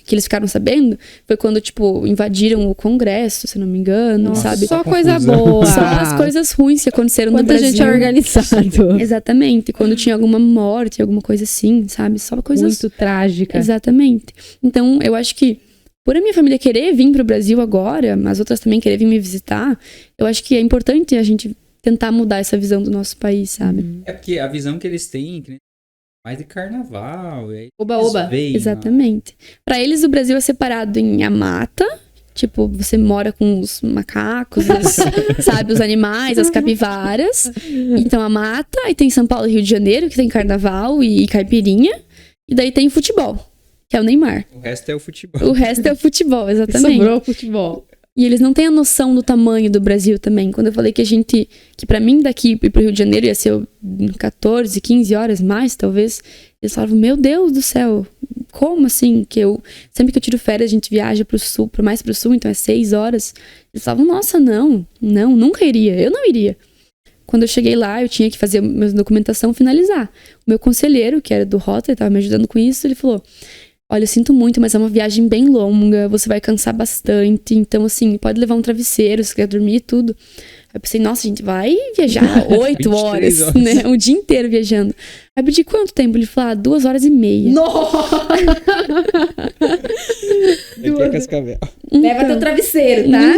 que eles ficaram sabendo, foi quando, tipo, invadiram o Congresso, se não me engano, nossa, sabe? Só coisa boa. Só as coisas ruins que aconteceram no Brasil. Quanta gente é organizado. Exatamente. Quando tinha alguma morte, alguma coisa assim, sabe? Só coisas... Muito trágica. Exatamente. Então, eu acho que por a minha família querer vir pro Brasil agora, as outras também querer vir me visitar, eu acho que é importante a gente tentar mudar essa visão do nosso país, sabe? É porque a visão que eles têm, mais de carnaval. Oba-oba. Exatamente. Pra eles, o Brasil é separado em a mata, tipo, você mora com os macacos, sabe, os animais, as capivaras. Então, a mata, aí tem São Paulo e Rio de Janeiro, que tem carnaval e caipirinha. E daí tem futebol, que é o Neymar. O resto é o futebol. O resto é o futebol, exatamente. Sobrou o futebol. E eles não têm a noção do tamanho do Brasil também. Quando eu falei que pra mim daqui ir pro Rio de Janeiro ia ser 14, 15 horas mais, talvez, eles falavam, meu Deus do céu, como assim? Sempre que eu tiro férias, a gente viaja pro sul, mais pro sul, então é 6 horas. Eles falavam, nossa, não, nunca iria, eu não iria. Quando eu cheguei lá, eu tinha que fazer a minha documentação, finalizar. O meu conselheiro, que era do Rotary, estava me ajudando com isso, ele falou, olha, eu sinto muito, mas é uma viagem bem longa, você vai cansar bastante, então, assim, pode levar um travesseiro, se quer dormir e tudo. Aí eu pensei, nossa, a gente vai viajar 8 horas, né? Um dia inteiro viajando. Aí eu pedi quanto tempo? Ele falou, 2 horas e meia. Nossa! Aqui é Cascavel. Leva teu travesseiro, tá?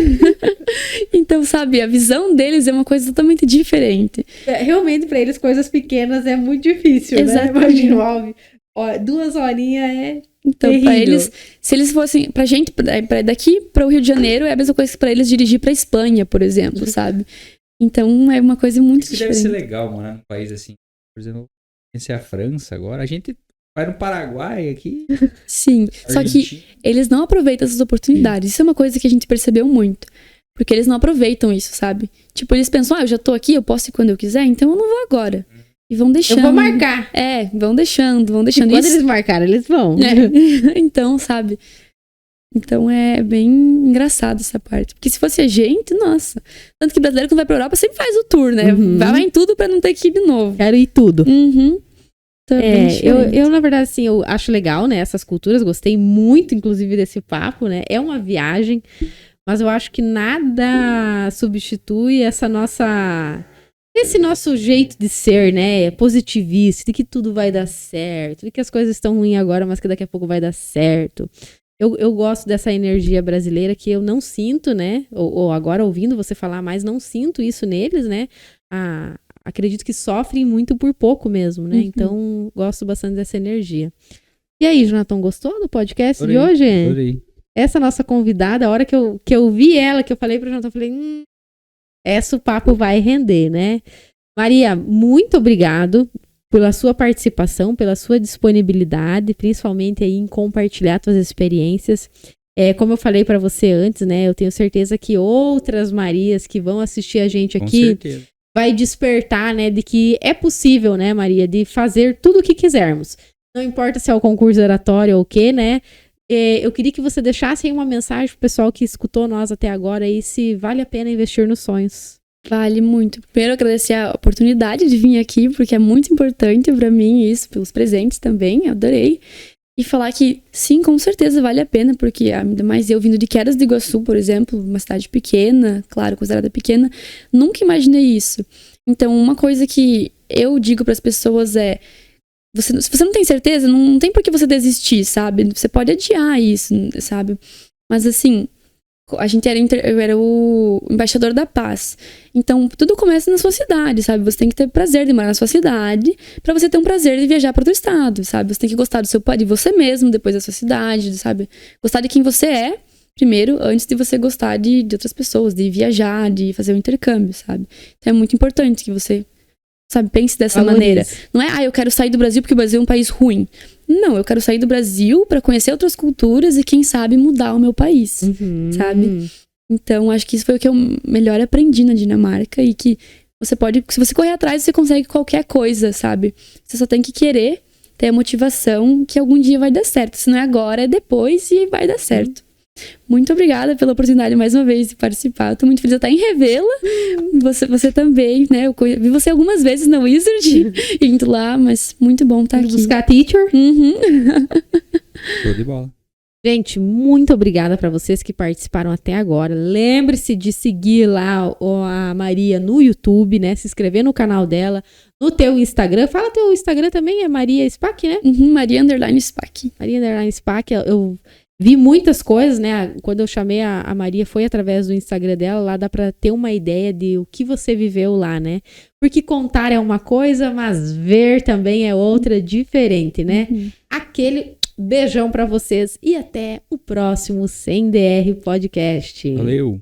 Então, sabe, a visão deles é uma coisa totalmente diferente. Realmente, pra eles, coisas pequenas é muito difícil, Exatamente. né? Imagina o Alves. Ó, 2 horinhas é Então, pra terrível. eles, se eles fossem, pra gente, daqui para o Rio de Janeiro, é a mesma coisa que pra eles dirigir pra Espanha, por exemplo, sabe? Então, é uma coisa muito Isso que deve ser diferente. legal morar num país assim. Por exemplo, conhecer a França agora. A gente vai no Paraguai aqui. Sim, só que Argentina. eles não aproveitam essas oportunidades. Isso é uma coisa que a gente percebeu muito. Porque eles não aproveitam isso, sabe? Tipo, eles pensam, eu já tô aqui, eu posso ir quando eu quiser, então eu não vou agora. E vão deixando. Eu vou marcar. É, vão deixando. Quando Isso, eles marcaram, eles vão. Então, sabe? Então é bem engraçado essa parte. Porque se fosse a gente, nossa. Tanto que brasileiro quando vai pra Europa sempre faz o tour, né? Uhum. Vai em tudo pra não ter que ir de novo. Quero ir tudo. Uhum. Então, bem diferente. Eu, na verdade, assim, eu acho legal, né, essas culturas, gostei muito, inclusive, desse papo, né, é uma viagem, mas eu acho que nada substitui esse nosso jeito de ser, né, positivista, de que tudo vai dar certo, de que as coisas estão ruins agora, mas que daqui a pouco vai dar certo. Eu gosto dessa energia brasileira que eu não sinto, né, ou agora ouvindo você falar mais, não sinto isso neles, né, acredito que sofrem muito por pouco mesmo, né? Uhum. Então, gosto bastante dessa energia. E aí, Jonathan, gostou do podcast Adorei, de hoje? Adorei. Essa nossa convidada, a hora que eu vi ela, que eu falei pro Jonathan, eu falei, essa o papo vai render, né? Maria, muito obrigado pela sua participação, pela sua disponibilidade, principalmente aí em compartilhar suas experiências. Como eu falei para você antes, né? Eu tenho certeza que outras Marias que vão assistir a gente Com aqui certeza. vai despertar, né, de que é possível, né, Maria, de fazer tudo o que quisermos. Não importa se é o concurso oratório ou o quê, né? Eu queria que você deixasse aí uma mensagem pro pessoal que escutou nós até agora aí, se vale a pena investir nos sonhos. Vale muito. Primeiro, agradecer a oportunidade de vir aqui, porque é muito importante pra mim isso, pelos presentes também, adorei. E falar que, sim, com certeza vale a pena, porque ainda mais eu vindo de Quedas do Iguaçu, por exemplo, uma cidade pequena, claro, considerada pequena, nunca imaginei isso. Então, uma coisa que eu digo pras pessoas é, se você não tem certeza, não tem por que você desistir, sabe? Você pode adiar isso, sabe? Mas assim, eu era o embaixador da paz. Então, tudo começa na sua cidade, sabe? Você tem que ter prazer de morar na sua cidade pra você ter um prazer de viajar para outro estado, sabe? Você tem que gostar do seu país, de você mesmo, depois da sua cidade, sabe? Gostar de quem você é, primeiro, antes de você gostar de outras pessoas, de viajar, de fazer um intercâmbio, sabe? Então, é muito importante que você, sabe, pense dessa maneira. Não é, eu quero sair do Brasil porque o Brasil é um país ruim. Não, eu quero sair do Brasil pra conhecer outras culturas e, quem sabe, mudar o meu país, sabe? Então, acho que isso foi o que eu melhor aprendi na Dinamarca e que você pode, se você correr atrás, você consegue qualquer coisa, sabe? Você só tem que querer, ter a motivação que algum dia vai dar certo. Se não é agora, é depois e vai dar certo. Muito obrigada pela oportunidade mais uma vez de participar. Eu tô muito feliz de estar em Revela. Você também, né? Eu vi você algumas vezes na Wizard, indo lá, mas muito bom estar aqui. Buscar teacher. Show de bola. Gente, muito obrigada para vocês que participaram até agora. Lembre-se de seguir lá a Maria no YouTube, né? Se inscrever no canal dela, no teu Instagram. Fala teu Instagram também, é Maria Spack, né? Maria_Spack. Maria Spack, eu vi muitas coisas, né? Quando eu chamei a Maria, foi através do Instagram dela. Lá dá pra ter uma ideia de o que você viveu lá, né? Porque contar é uma coisa, mas ver também é outra diferente, né? Aquele beijão pra vocês e até o próximo 100 DR Podcast. Valeu.